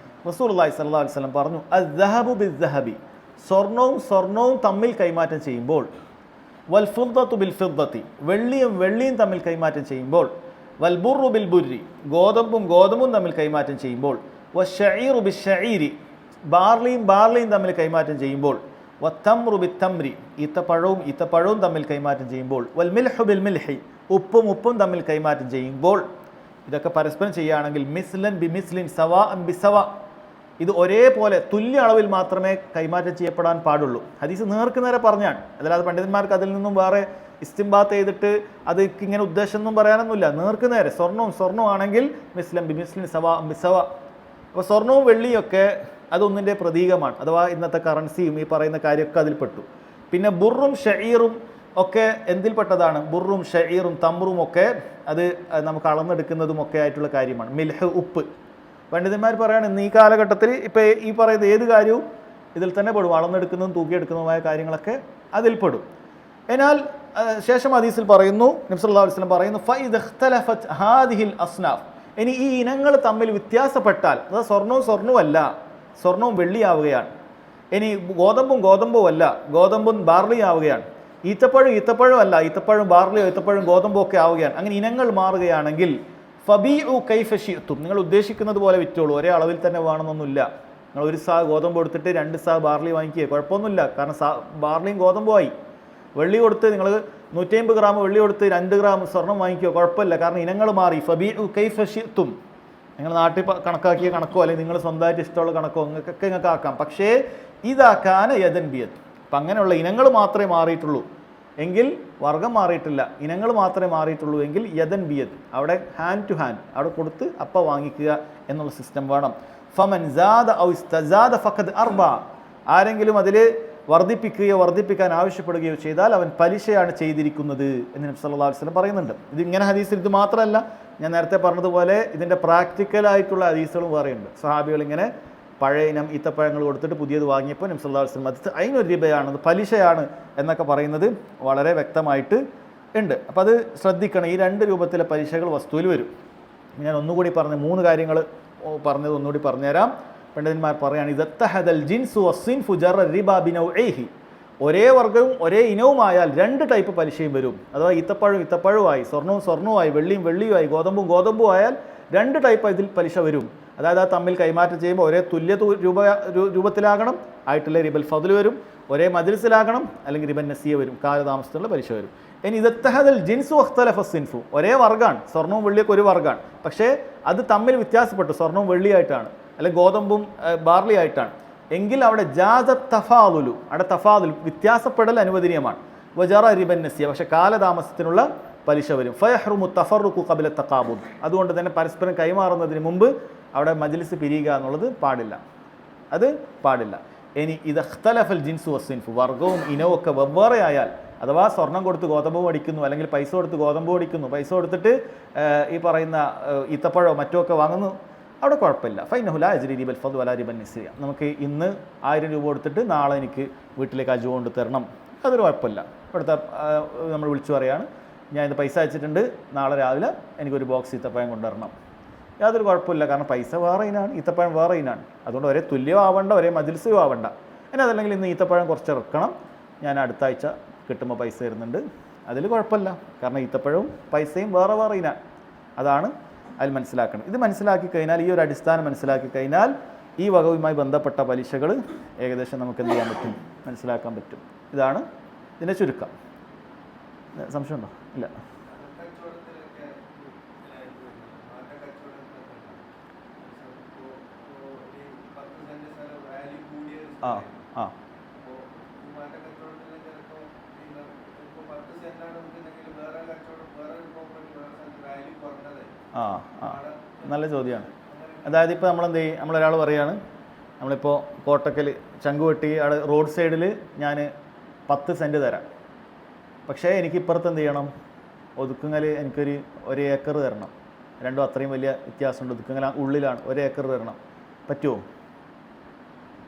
റസൂലുള്ളാഹി സ്വല്ലല്ലാഹു അലൈഹി വസല്ലം പറഞ്ഞു, അദ്ദഹബു ബിദ്ദഹബി, സ്വർണവും തമ്മിൽ കൈമാറ്റം ചെയ്യുമ്പോൾ, വൽ ഫിദ്ദത്തു ബിൽ ഫിദ്ദത്തി, വെള്ളിയും തമ്മിൽ കൈമാറ്റം ചെയ്യുമ്പോൾ, വൽ ബുർറു ബിൽ ബുർരി, ഗോതമ്പും തമ്മിൽ കൈമാറ്റം ചെയ്യുമ്പോൾ, വശഈറു ബിശ്ശഈരി, ബാർലിയും തമ്മിൽ കൈമാറ്റം ചെയ്യുമ്പോൾ, വത്തംറു ബിത്തംരി, ഈത്തപ്പഴവും തമ്മിൽ കൈമാറ്റം ചെയ്യുമ്പോൾ, വൽ മിൽഹു ബിൽ മിൽഹി, ഉപ്പും തമ്മിൽ കൈമാറ്റം ചെയ്യുമ്പോൾ, ഇതൊക്കെ പരസ്പരം ചെയ്യുകയാണെങ്കിൽ മിസ്ലൻ ബി മിസ്ലിൻ സവാഅൻ ബി സവാ, ഇത് ഒരേപോലെ തുല്യ അളവിൽ മാത്രമേ കൈമാറ്റം ചെയ്യപ്പെടാൻ പാടുള്ളൂ. ഹദീസ് നേർക്കുനേരെ പറഞ്ഞാണ്. അതല്ലാതെ പണ്ഡിതന്മാർക്ക് അതിൽ നിന്നും വേറെ ഇസ്തിംബാത്ത് ചെയ്തിട്ട് അത് ഇങ്ങനെ ഉദ്ദേശം ഒന്നും പറയാനൊന്നുമില്ല. നേർക്കുനേരെ സ്വർണ്ണവും ആണെങ്കിൽ മിസ്ലൻ ബി മിസ്ലിൻ സവാഅൻ ബി സവാ. അപ്പോൾ സ്വർണ്ണവും വെള്ളിയൊക്കെ അതൊന്നിൻ്റെ പ്രതീകമാണ്, അഥവാ ഇന്നത്തെ കറൻസിയും ഈ പറയുന്ന കാര്യമൊക്കെ അതിൽപ്പെട്ടു. പിന്നെ ബുർറും ഷഈറും ഒക്കെ എന്തിൽപ്പെട്ടതാണ്? ബുർറും ഷഈറും തമ്രും ഒക്കെ അത് നമുക്ക് അളന്നെടുക്കുന്നതും ഒക്കെ ആയിട്ടുള്ള കാര്യമാണ്. മിൽഹ്, ഉപ്പ്. പണ്ഡിതന്മാർ പറയുകയാണ് ഇന്ന് ഈ കാലഘട്ടത്തിൽ ഇപ്പോൾ ഈ പറയുന്ന ഏത് കാര്യവും ഇതിൽ തന്നെ പെടും. അളന്നെടുക്കുന്നതും തൂക്കിയെടുക്കുന്നതുമായ കാര്യങ്ങളൊക്കെ അതിൽപ്പെടും. എന്നാൽ ശേഷം ഹദീസിൽ പറയുന്നു, നബി സല്ലല്ലാഹു അലൈഹി വസല്ലം പറയുന്നു, ഫഇദ് ഇഖ്തലഫത് ഹാദിഹിൽ അസ്നാഫ്, ഇനി ഈ ഇനങ്ങൾ തമ്മിൽ വ്യത്യാസപ്പെട്ടാൽ, അതായത് സ്വർണ്ണവും അല്ല, സ്വർണ്ണവും വെള്ളിയാവുകയാണ്. ഇനി ഗോതമ്പും അല്ല, ഗോതമ്പും ബാർലിയാവുകയാണ്. ഈത്തപ്പഴം അല്ല, ഈത്തപ്പഴം ബാർലിയോ ഈത്തപ്പഴം ഗോതമ്പോ ഒക്കെ ആവുകയാണ്. അങ്ങനെ ഇനങ്ങൾ മാറുകയാണെങ്കിൽ ഫബീഉ കൈഫ ശിഅ്തും, നിങ്ങൾ ഉദ്ദേശിക്കുന്നത് പോലെ വിറ്റോളൂ, ഒരേ അളവിൽ തന്നെ വേണമെന്നൊന്നുമില്ല. നിങ്ങൾ 1 സാ ഗോതമ്പ് കൊടുത്തിട്ട് 2 സാ ബാർലി വാങ്ങിക്കുക, കുഴപ്പമൊന്നുമില്ല. കാരണം ബാർലിയും ഗോതമ്പുമായി. വെള്ളി കൊടുത്ത് നിങ്ങൾ 150 ഗ്രാം വെള്ളി കൊടുത്ത് 2 ഗ്രാം സ്വർണം വാങ്ങിക്കുക, കുഴപ്പമില്ല. കാരണം ഇനങ്ങൾ മാറി. ഫബീഉ കൈഫ ശിഅ്തും, നിങ്ങൾ നാട്ടിൽ കണക്കാക്കിയ കണക്കോ അല്ലെങ്കിൽ നിങ്ങൾ സ്വന്തമായിട്ട് ഇഷ്ടമുള്ള കണക്കോ നിങ്ങൾക്ക് ആക്കാം. പക്ഷേ ഇതാക്കാൻ യദൻ ബിയദ്, അപ്പം അങ്ങനെയുള്ള ഇനങ്ങൾ മാത്രമേ മാറിയിട്ടുള്ളൂ എങ്കിൽ വർഗം മാറിയിട്ടില്ല, ഇനങ്ങൾ മാത്രമേ മാറിയിട്ടുള്ളൂ എങ്കിൽ യദൻ ബിയദ്, അവിടെ ഹാൻഡ് ടു ഹാൻഡ്, അവിടെ കൊടുത്ത് അപ്പം വാങ്ങിക്കുക എന്നുള്ള സിസ്റ്റം വേണം. ഫമൻ സാദ ഔ ഇസ്തസാദ ഫഖദ് അർബ, ആരെങ്കിലും അതിൽ വർദ്ധിപ്പിക്കാൻ ആവശ്യപ്പെടുകയോ ചെയ്താൽ അവൻ പലിശയാണ് ചെയ്തിരിക്കുന്നത് എന്ന് നബി സല്ലല്ലാഹു അലൈഹി വസല്ലം പറയുന്നുണ്ട്. ഇത് ഇങ്ങനെ ഹദീസിൽ ഇത് മാത്രമല്ല, ഞാൻ നേരത്തെ പറഞ്ഞതുപോലെ ഇതിൻ്റെ പ്രാക്ടിക്കലായിട്ടുള്ള ഹദീസുകളും വേറെയുണ്ട്. സഹാബികൾ ഇങ്ങനെ പഴയ ഇനം ഈത്തപ്പഴങ്ങൾ കൊടുത്തിട്ട് പുതിയത് വാങ്ങിയപ്പോൾ നബി സല്ലല്ലാഹു അലൈഹി വസല്ലം അത് അതിനൊരു റിബയാണ്, അത് പലിശയാണ് എന്നൊക്കെ പറയുന്നത് വളരെ വ്യക്തമായിട്ട് ഉണ്ട്. അപ്പോൾ അത് ശ്രദ്ധിക്കണം. ഈ 2 രൂപത്തിലെ പലിശകൾ വസ്തുവിൽ വരും. ഞാൻ ഒന്നുകൂടി 3 കാര്യങ്ങൾ പറഞ്ഞത് ഒന്നുകൂടി പറഞ്ഞുതരാം. പണ്ഡിതന്മാർ പറയുകയാണ്, ഇദത്തഹദൽ ജിൻസു വസ്സിൻഫു ജറ റിബ ബിനൗഇഹി, ഒരേ വർഗ്ഗവും ഒരേ ഇനവുമായാൽ 2 ടൈപ്പ് പലിശയും വരും. അഥവാ ഈത്തപ്പഴവുമായി, സ്വർണ്ണവുമായി, വെള്ളിയുമായി, ഗോതമ്പും ആയാൽ 2 ടൈപ്പ് ഇതിൽ പലിശ വരും. അതായത് ആ തമ്മിൽ കൈമാറ്റം ചെയ്യുമ്പോൾ ഒരേ തുല്യ രൂപത്തിലാകണം, ആയിട്ടുള്ള റിബൽ ഫദ്ൽ വരും. ഒരേ മജ്ലിസിലാകണം, അല്ലെങ്കിൽ റിബൻ നസിയ വരും, കാലതാമസത്തിലുള്ള പലിശ വരും. ഇനി ഇദത്തഹദൽ ജിൻസു വഖ്തലഫ സിൻഫു, ഒരേ വർഗ്ഗമാണ്, സ്വർണ്ണവും വെള്ളിയൊക്കെ ഒരു വർഗ്ഗമാണ്, പക്ഷേ അത് തമ്മിൽ വ്യത്യാസപ്പെട്ടു, സ്വർണ്ണവും വെള്ളിയായിട്ടാണ് അല്ലെങ്കിൽ ഗോതമ്പും ബാർലി ആയിട്ടാണ് എങ്കിൽ അവിടെ ജാസ തഫാദുലു, അവിടെ തഫാദുൽ വ്യത്യാസപ്പെടൽ അനുവദനീയമാണ്. വജറ റിബൻ നസിയ, പക്ഷേ കാലതാമസത്തിനുള്ള പലിശ വരും. ഫയഹ്റുമു തഫറുഖു ഖബ്ല തഖാബുദ്. അതുകൊണ്ട് തന്നെ പരസ്പരം കൈമാറുന്നതിന് മുമ്പ് അവിടെ മജ്ലിസ് പിരിയുക എന്നുള്ളത് പാടില്ല, അത് പാടില്ല. ഇനി ഇത് ഇഖ്തലഫൽ ജിൻസു വസ്സിൻഫു, വർഗവും ഇനവും ഒക്കെ വെവ്വേറെ ആയാൽ, അഥവാ സ്വർണം കൊടുത്ത് ഗോതമ്പ് മേടിക്കുന്നു, അല്ലെങ്കിൽ പൈസ കൊടുത്ത് ഗോതമ്പ് മേടിക്കുന്നു, പൈസ കൊടുത്തിട്ട് ഈ പറയുന്ന ഈത്തപ്പഴമോ മറ്റോ ഒക്കെ വാങ്ങുന്നു, അവിടെ കുഴപ്പമില്ല. ഫൈനഹു ലാ യജ്രി റിബൽ ഫദ്ൽ വലാ റിബൻ നിസ്യ. നമുക്ക് ഇന്ന് 1000 രൂപ കൊടുത്തിട്ട് നാളെ എനിക്ക് വീട്ടിലേക്ക് അജു കൊണ്ട് തരണം, അതൊരു കുഴപ്പമില്ല. ഇവിടുത്തെ നമ്മൾ വിളിച്ചു പറയാണ്, ഞാൻ ഇത് പൈസ അയച്ചിട്ടുണ്ട്, നാളെ രാവിലെ എനിക്കൊരു ബോക്സ് ഈത്തപ്പഴം കൊണ്ടുവരണം, യാതൊരു കുഴപ്പമില്ല. കാരണം പൈസ വേറെ ഇനാണ്, ഈത്തപ്പഴം വേറെ ഇനാണ്. അതുകൊണ്ട് ഒരേ തുല്യമാവണ്ട, ഒരേ മജ്ലിസും ആവണ്ട. ഇനി അതല്ലെങ്കിൽ ഇന്ന് ഈത്തപ്പഴം കുറച്ച് ഇറക്കണം, ഞാൻ അടുത്ത ആഴ്ച കിട്ടുമ്പോൾ പൈസ തരുന്നുണ്ട്, അതിൽ കുഴപ്പമില്ല. കാരണം ഈത്തപ്പഴവും പൈസയും വേറെ വേറെ ഇനാണ്. അതാണ് അതിൽ മനസ്സിലാക്കണം. ഇത് മനസ്സിലാക്കി കഴിഞ്ഞാൽ, ഈ ഒരു അടിസ്ഥാനം മനസ്സിലാക്കി കഴിഞ്ഞാൽ ഈ വകവുമായി ബന്ധപ്പെട്ട പലിശകൾ ഏകദേശം നമുക്ക് എന്ത് ചെയ്യാൻ പറ്റും, മനസ്സിലാക്കാൻ പറ്റും. ഇതാണ് ഇതിൻ്റെ ചുരുക്കം. സംശയമുണ്ടോ? ഇല്ല. ആ ആ ആ ആ നല്ല ചോദ്യമാണ്. അതായത് ഇപ്പോൾ നമ്മളെന്ത് ചെയ്യും, നമ്മളൊരാൾ പറയുകയാണ്, നമ്മളിപ്പോൾ കോട്ടക്കൽ ചങ്കുവെട്ടി അവിടെ റോഡ് സൈഡിൽ ഞാൻ 10 സെൻറ്റ് തരാം, പക്ഷേ എനിക്ക് ഇപ്പുറത്ത് എന്ത് ചെയ്യണം, ഒതുക്കുങ്ങൽ എനിക്കൊരു 1 ഏക്കർ തരണം. രണ്ടും അത്രയും വലിയ വ്യത്യാസമുണ്ട്. ഒതുക്കുങ്ങൽ ഉള്ളിലാണ്, 1 ഏക്കർ തരണം. പറ്റുമോ?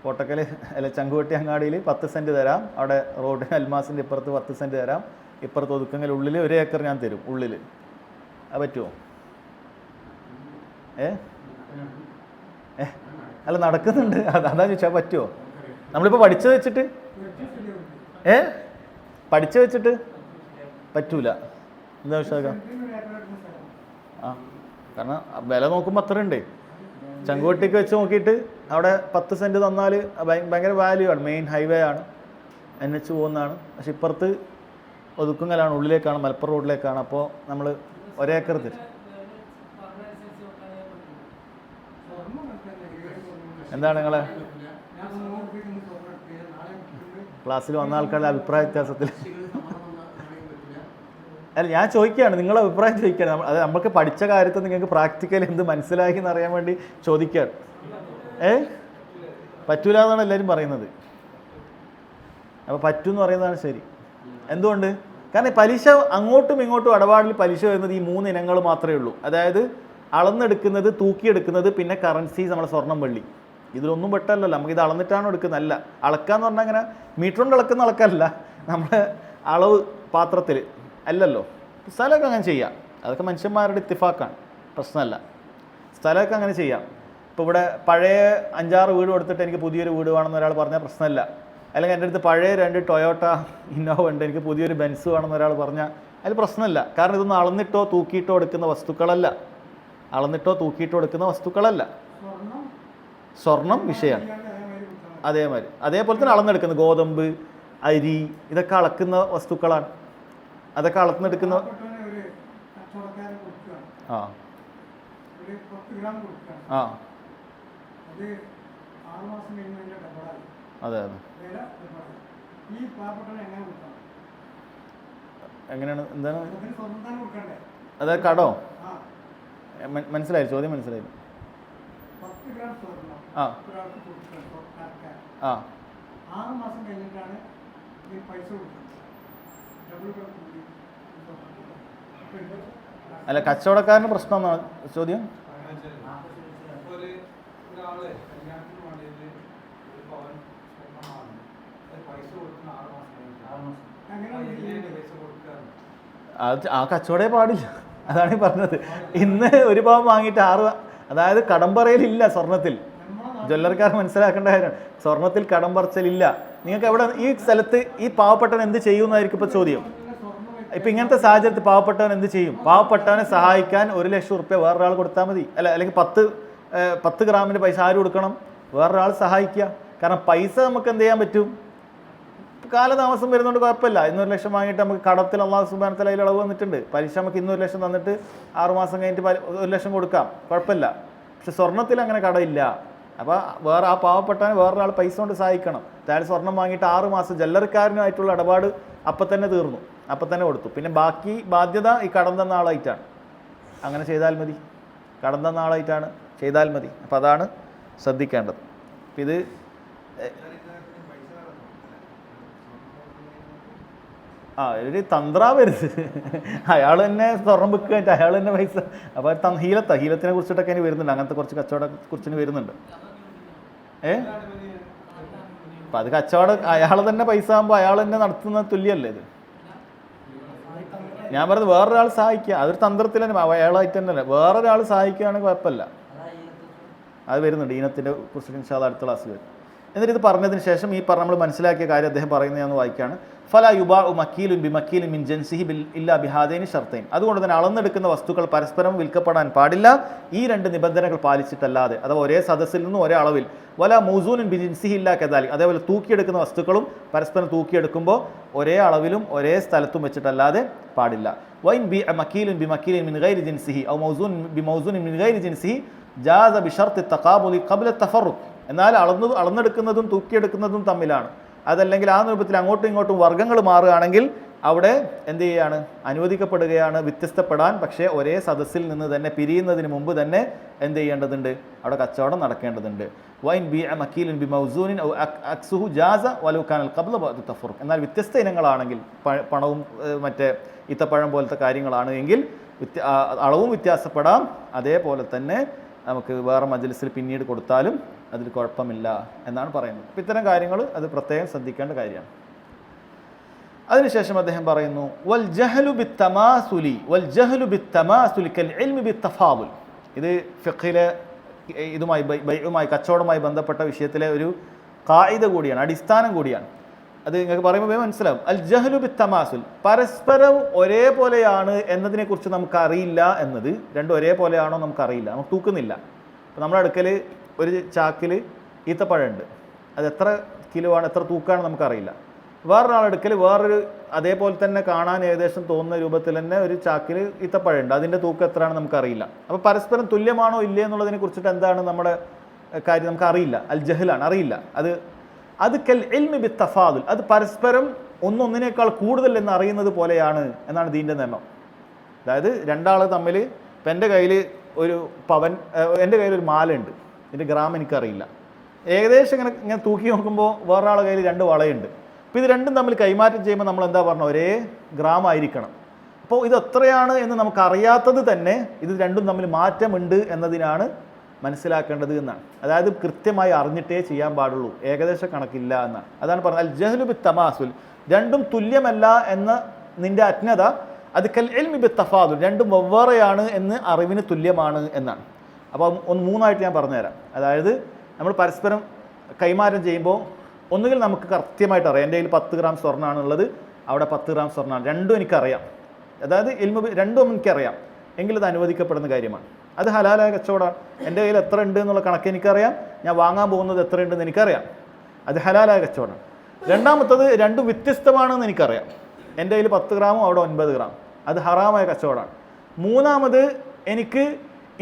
കോട്ടക്കൽ അല്ല ചങ്കുവെട്ടി അങ്ങാടിയിൽ 10 സെൻറ്റ് തരാം, അവിടെ റോഡ് അൽമാസിൻ്റെ ഇപ്പുറത്ത് 10 സെൻറ്റ് തരാം, ഇപ്പുറത്ത് ഒതുക്കുങ്ങൽ ഉള്ളിൽ 1 ഏക്കർ ഞാൻ തരും ഉള്ളിൽ. അത് പറ്റുമോ? അല്ല നടക്കുന്നുണ്ട്, അതാ ചോദിച്ചാൽ പറ്റുമോ? നമ്മളിപ്പോൾ പഠിച്ചു വെച്ചിട്ട് പഠിച്ചു വെച്ചിട്ട് പറ്റൂല. എന്താ വിഷയം? ആ കാരണം വില നോക്കുമ്പോൾ അത്ര ഉണ്ട്. ചങ്കുവെട്ടിക്ക് വെച്ച് നോക്കിയിട്ട് അവിടെ 10 സെൻറ്റ് തന്നാൽ ഭയങ്കര വാല്യൂ ആണ്, മെയിൻ ഹൈവേ ആണ്, NH പോകുന്നതാണ്. പക്ഷെ ഇപ്പുറത്ത് ഒതുക്കുങ്ങലാണ്, ഉള്ളിലേക്കാണ്, മലപ്പുറം റോഡിലേക്കാണ്. അപ്പോൾ നമ്മൾ 1 ഏക്കർ തരും. എന്താണ് നിങ്ങളെ ക്ലാസ്സിൽ വന്ന ആൾക്കാരുടെ അഭിപ്രായ വ്യത്യാസത്തിൽ? അല്ല ഞാൻ ചോദിക്കുകയാണ്, നിങ്ങളെ അഭിപ്രായം ചോദിക്കുകയാണ്. അത് നമുക്ക് പഠിച്ച കാര്യത്തിൽ നിങ്ങൾക്ക് പ്രാക്ടിക്കലി എന്ത് മനസ്സിലാക്കി എന്നറിയാൻ വേണ്ടി ചോദിക്കുകയാണ്. പറ്റൂല എന്നാണ് എല്ലാവരും പറയുന്നത്. അപ്പോൾ പറ്റൂ എന്ന് പറയുന്നതാണ് ശരി. എന്തുകൊണ്ട്? കാരണം പലിശ അങ്ങോട്ടും ഇങ്ങോട്ടും ഇടപാടിൽ പലിശ വരുന്നത് ഈ 3 ഇനങ്ങൾ മാത്രമേ ഉള്ളൂ. അതായത് അളന്നെടുക്കുന്നത്, തൂക്കിയെടുക്കുന്നത്, പിന്നെ കറൻസി, നമ്മുടെ സ്വർണം വെള്ളി. ഇതിലൊന്നും പെട്ടല്ലോ, നമുക്കിത് അളന്നിട്ടാണോ എടുക്കുന്നതല്ല. അളക്കാന്ന് പറഞ്ഞാൽ അങ്ങനെ മീറ്റർ കൊണ്ട് അളക്കുന്ന അളക്കല്ല, നമ്മുടെ അളവ് പാത്രത്തിൽ അല്ലല്ലോ. സ്ഥലമൊക്കെ അങ്ങനെ ചെയ്യാം, അതൊക്കെ മനുഷ്യന്മാരുടെ ഇത്തിഫാക്കാണ്, പ്രശ്നമല്ല. സ്ഥലമൊക്കെ അങ്ങനെ ചെയ്യാം. ഇപ്പോൾ ഇവിടെ പഴയ 5-6 വീട് കൊടുത്തിട്ട് എനിക്ക് പുതിയൊരു വീട് വേണമെന്ന് ഒരാൾ പറഞ്ഞാൽ പ്രശ്നമല്ല. അല്ലെങ്കിൽ എൻ്റെ അടുത്ത് പഴയ 2 ടൊയോട്ട ഇന്നോവ ഉണ്ട്, എനിക്ക് പുതിയൊരു ബെൻസ് വേണമെന്ന് ഒരാൾ പറഞ്ഞാൽ അതിൽ പ്രശ്നമില്ല. കാരണം ഇതൊന്നും അളന്നിട്ടോ തൂക്കിയിട്ടോ എടുക്കുന്ന വസ്തുക്കളല്ല, അളന്നിട്ടോ തൂക്കിയിട്ടോ എടുക്കുന്ന വസ്തുക്കളല്ല. സ്വർണം വിഷയമാണ്. അതേപോലെ തന്നെ അളന്നെടുക്കുന്നത് ഗോതമ്പ്, അരി, ഇതൊക്കെ അളക്കുന്ന വസ്തുക്കളാണ്. അതൊക്കെ അളന്നെടുക്കുന്ന ആ ആ അതെ അതെ. എങ്ങനെയാണ്, എന്താണ്? അതായത് കടോ? മനസ്സിലായി, ചോദ്യം മനസ്സിലായി. ആ ആ 6 മാസം കഴിഞ്ഞിട്ടാണ് ഈ പൈസ കൊടുക്കുന്നത്. അല്ല കച്ചവടക്കാരന് പ്രശ്നം എന്നാണ് ചോദ്യം. ആ കച്ചവടേ പാടില്ല, അതാണ് ഈ പറഞ്ഞത്. ഇന്ന് 1 പവൻ വാങ്ങിയിട്ട് 6, അതായത് കടം പറയലില്ല സ്വർണത്തിൽ. ജ്വല്ലറിക്കാർ മനസ്സിലാക്കേണ്ട കാര്യമാണ്, സ്വർണത്തിൽ കടം പറച്ചിലില്ല. നിങ്ങൾക്ക് എവിടെ ഈ സ്ഥലത്ത് ഈ പാവപ്പെട്ടവൻ എന്ത് ചെയ്യുമെന്നായിരിക്കും ഇപ്പോൾ ചോദ്യം. ഇപ്പം ഇങ്ങനത്തെ സാഹചര്യത്തിൽ പാവപ്പെട്ടവൻ എന്ത് ചെയ്യും? പാവപ്പെട്ടവനെ സഹായിക്കാൻ 1 ലക്ഷം റുപ്യ വേറൊരാൾ കൊടുത്താൽ മതി. അല്ലെങ്കിൽ 10 ഗ്രാമിൻ്റെ പൈസ ആര് കൊടുക്കണം? വേറൊരാൾ സഹായിക്കുക. കാരണം പൈസ നമുക്ക് എന്ത് ചെയ്യാൻ പറ്റും? കാലതാമസം വരുന്നതുകൊണ്ട് കുഴപ്പമില്ല. 1 ലക്ഷം വാങ്ങിയിട്ട് നമുക്ക് കടത്തിൽ അള്ളാഹു സുബ്ഹാനഹു വ തആല അതിൽ ഇളവ് വന്നിട്ടുണ്ട്. പലിശ നമുക്ക് 1 ലക്ഷം തന്നിട്ട് 6 മാസം കഴിഞ്ഞിട്ട് 1 ലക്ഷം കൊടുക്കാം, കുഴപ്പമില്ല. പക്ഷെ സ്വർണ്ണത്തിൽ അങ്ങനെ കടമില്ല. അപ്പോൾ വേറെ ആ പാവപ്പെട്ടവനെ വേറൊരാൾ പൈസ കൊണ്ട് സഹായിക്കണം. അതായത് സ്വർണം വാങ്ങിയിട്ട് 6 മാസം ജ്വല്ലറിക്കാരനുമായിട്ടുള്ള ഇടപാട് അപ്പം തന്നെ തീർന്നു. അപ്പം തന്നെ കൊടുത്തു. പിന്നെ ബാക്കി ബാധ്യത ഈ കടം തന്ന ആളായിട്ടാണ്. അങ്ങനെ ചെയ്താൽ മതി, കടം തന്ന ആളായിട്ടാണ് ചെയ്താൽ മതി. അപ്പം അതാണ് ശ്രദ്ധിക്കേണ്ടത്. അപ്പം ഇത് ഒരു തന്ത്രാവരുത്. അയാൾ തന്നെ സ്വർണം വിൽക്കുക, അയാൾ തന്നെ പൈസ. അപ്പോൾ ഹീലത്തിനെ കുറിച്ചിട്ടൊക്കെ ഇനി വരുന്നുണ്ട്, അങ്ങനത്തെ കുറച്ച് കച്ചവടം കുറിച്ചിന് വരുന്നുണ്ട്. അപ്പം അത് കച്ചവടം അയാൾ തന്നെ പൈസ ആകുമ്പോൾ അയാൾ തന്നെ നടത്തുന്ന തുല്യമല്ലേ ഇത്. ഞാൻ പറഞ്ഞത് വേറൊരാൾ സഹായിക്കുക, അതൊരു തന്ത്രത്തിൽ തന്നെ അയാളായിട്ട് തന്നെ അല്ലേ. വേറൊരാൾ സഹായിക്കുകയാണെങ്കിൽ കുഴപ്പമില്ല. അത് വരുന്നുണ്ട്, ഈനത്തിൻ്റെ കുറിച്ച് ഇൻഷാ അല്ലാഹ് അടുത്ത ക്ലാസ് വരും. എന്നിട്ട് ഇത് പറഞ്ഞതിന് ശേഷം ഈ നമ്മൾ മനസ്സിലാക്കിയ കാര്യം അദ്ദേഹം പറയുന്നത് ഞാൻ വായിക്കുകയാണ്. ഫല യുബാഉ മക്കീലുൻ ബി മക്കീലിൻ മിൻ ജൻസിഹി ഇല്ലാ ബിഹാദൈനി ഷർത്തൈൻ. അതുകൊണ്ട് തന്നെ അളന്നെടുക്കുന്ന വസ്തുക്കൾ പരസ്പരം വിൽക്കപ്പെടാൻ പാടില്ല ഈ രണ്ട് നിബന്ധനകൾ പാലിച്ചിട്ടല്ലാതെ. അഥവാ ഒരേ സദസ്സിൽ നിന്നും ഒരേ അളവിൽ. വല മൗസൂനുൻ ബി ജിൻസിഹി ഇല്ലാ കദാലിക്. അതേപോലെ തൂക്കിയെടുക്കുന്ന വസ്തുക്കളും പരസ്പരം തൂക്കിയെടുക്കുമ്പോൾ ഒരേ അളവിലും ഒരേ സ്ഥലത്തും വെച്ചിട്ടല്ലാതെ പാടില്ല. വൈൻ ബി മക്കീലുൻ ബി മക്കീലിൻ മിൻ ഗൈരി ജിൻസിഹി ഔ മൗസൂൻ ബി മൗസൂനിൻ മിൻ ഗൈരി ജിൻസിഹി ജാസ ബി ഷർത്തി തഖാബുലി ഖബ്ല തഫറുഖ്. എന്നാൽ അളന്നെടുക്കുന്നതും തൂക്കിയെടുക്കുന്നതും തമ്മിലാണ്. അതല്ലെങ്കിൽ ആ രൂപത്തിൽ അങ്ങോട്ടും ഇങ്ങോട്ടും വർഗ്ഗങ്ങൾ മാറുകയാണെങ്കിൽ അവിടെ എന്ത് ചെയ്യുകയാണ്, അനുവദിക്കപ്പെടുകയാണ് വ്യത്യസ്തപ്പെടാൻ. പക്ഷേ ഒരേ സദസ്സിൽ നിന്ന് തന്നെ പിരിയുന്നതിന് മുമ്പ് തന്നെ എന്ത് ചെയ്യേണ്ടതുണ്ട്, അവിടെ കച്ചവടം നടക്കേണ്ടതുണ്ട്. വൈൻ ബി മക്കീലിൻ ബി മൗസൂനിൻ ഔ അക്സുഹു ജാസ വലൗ കാനൽ ഖബ്ല തഫറുഖ്. എന്നാൽ വ്യത്യസ്ത ഇനങ്ങളാണെങ്കിൽ പണവും മറ്റേ ഈത്തപ്പഴം പോലത്തെ കാര്യങ്ങളാണ് എങ്കിൽ അളവും വ്യത്യാസപ്പെടാം. അതേപോലെ തന്നെ നമുക്ക് വേറെ മജ്ലിസിൽ പിന്നീട് കൊടുത്താലും അതിൽ കുഴപ്പമില്ല എന്നാണ് പറയുന്നത്. അപ്പം ഇത്തരം കാര്യങ്ങൾ അത് പ്രത്യേകം ശ്രദ്ധിക്കേണ്ട കാര്യമാണ്. അതിനുശേഷം അദ്ദേഹം പറയുന്നു വൽ ജഹലു ബിത്തമാസുലി വൽ ജഹലു ബിത്തമാസുലി കൽ ഇൽമി ബിത്തഫാദുൽ. ഇത് ഫിഖ്ഹിലെ ഇതുമായി കച്ചവടവുമായി ബന്ധപ്പെട്ട വിഷയത്തിലെ ഒരു ഖായിദ കൂടിയാണ്, അടിസ്ഥാനം കൂടിയാണ്. അത് നിങ്ങൾക്ക് പറയുമ്പോൾ മനസ്സിലാവും. അൽ ജഹലു ബിത്തമാസുൽ, പരസ്പരം ഒരേപോലെയാണ് എന്നതിനെക്കുറിച്ച് നമുക്കറിയില്ല എന്നത്. രണ്ടും ഒരേപോലെയാണോ നമുക്കറിയില്ല, നമുക്ക് തൂക്കുന്നില്ല. അപ്പോൾ നമ്മുടെ അടുക്കൽ ഒരു ചാക്കിൽ ഈത്തപ്പഴമുണ്ട്, അത് എത്ര കിലോ ആണ്, എത്ര തൂക്കാണ് നമുക്കറിയില്ല. വേറൊരാളെടുക്കൽ വേറൊരു അതേപോലെ തന്നെ കാണാൻ ഏകദേശം തോന്നുന്ന രൂപത്തിൽ തന്നെ ഒരു ചാക്കിൽ ഈത്തപ്പഴമുണ്ട്, അതിൻ്റെ തൂക്കം എത്രയാണ് നമുക്കറിയില്ല. അപ്പോൾ പരസ്പരം തുല്യമാണോ ഇല്ലേ എന്നുള്ളതിനെ കുറിച്ചിട്ട് എന്താണ് നമ്മുടെ കാര്യം നമുക്കറിയില്ല. അൽ ജഹലാണ്, അറിയില്ല. അത് കൽ ഇൽമി ബി തഫാദുൽ, അത് പരസ്പരം ഒന്നൊന്നിനേക്കാൾ കൂടുതൽ എന്ന് അറിയുന്നത് പോലെയാണ് എന്നാണ് ദീൻ്റെ നിയമം. അതായത് രണ്ടാൾ തമ്മിൽ, ഇപ്പം എൻ്റെ കയ്യിൽ ഒരു പവൻ, എൻ്റെ കയ്യിലൊരു മാലയുണ്ട്, ഇതിൻ്റെ ഗ്രാം എനിക്കറിയില്ല. ഏകദേശം ഇങ്ങനെ തൂക്കി നോക്കുമ്പോൾ വേറൊരാളുടെ കയ്യിൽ 2 വളയുണ്ട്. അപ്പോൾ ഇത് രണ്ടും തമ്മിൽ കൈമാറ്റം ചെയ്യുമ്പോൾ നമ്മൾ എന്താ പറഞ്ഞ, ഒരേ ഗ്രാം ആയിരിക്കണം. അപ്പോൾ ഇത് എത്രയാണ് എന്ന് നമുക്കറിയാത്തത് തന്നെ ഇത് രണ്ടും തമ്മിൽ മാറ്റമുണ്ട് എന്നതിനാണ് മനസ്സിലാക്കേണ്ടത് എന്നാണ്. അതായത് കൃത്യമായി അറിഞ്ഞിട്ടേ ചെയ്യാൻ പാടുള്ളൂ, ഏകദേശ കണക്കില്ല എന്നാണ്. അതാണ് പറഞ്ഞത് അൽ ജഹ്ലു ബി തമാസുൽ, രണ്ടും തുല്യമല്ല എന്ന നിന്റെ അജ്ഞത, അത് കൽ ഇൽമി ബി തഫാദുൽ, രണ്ടും വെവ്വേറെയാണ് എന്ന് അറിവിന് തുല്യമാണ് എന്നാണ്. അപ്പോൾ 3 ഞാൻ പറഞ്ഞുതരാം. അതായത് നമ്മൾ പരസ്പരം കൈമാറ്റം ചെയ്യുമ്പോൾ ഒന്നുകിൽ നമുക്ക് കൃത്യമായിട്ട് അറിയാം, എൻ്റെ കയ്യിൽ 10 ഗ്രാം സ്വർണ്ണമാണുള്ളത്, അവിടെ 10 ഗ്രാം സ്വർണ്ണമാണ്, രണ്ടും എനിക്കറിയാം. അതായത് രണ്ടും എനിക്കറിയാം എങ്കിൽ അത് അനുവദിക്കപ്പെടുന്ന കാര്യമാണ്. അത് ഹലാലായ കച്ചവടമാണ്. എൻ്റെ കയ്യിൽ എത്ര ഉണ്ട് എന്നുള്ള കണക്ക് എനിക്കറിയാം, ഞാൻ വാങ്ങാൻ പോകുന്നത് എത്ര ഉണ്ടെന്ന് എനിക്കറിയാം, അത് ഹലാലായ കച്ചവടമാണ്. രണ്ടാമത്തത് രണ്ടും വ്യത്യസ്തമാണെന്ന് എനിക്കറിയാം, എൻ്റെ കയ്യിൽ 10 ഗ്രാമും അവിടെ 9 ഗ്രാം, അത് ഹറാമായ കച്ചവടമാണ്. മൂന്നാമത് എനിക്ക്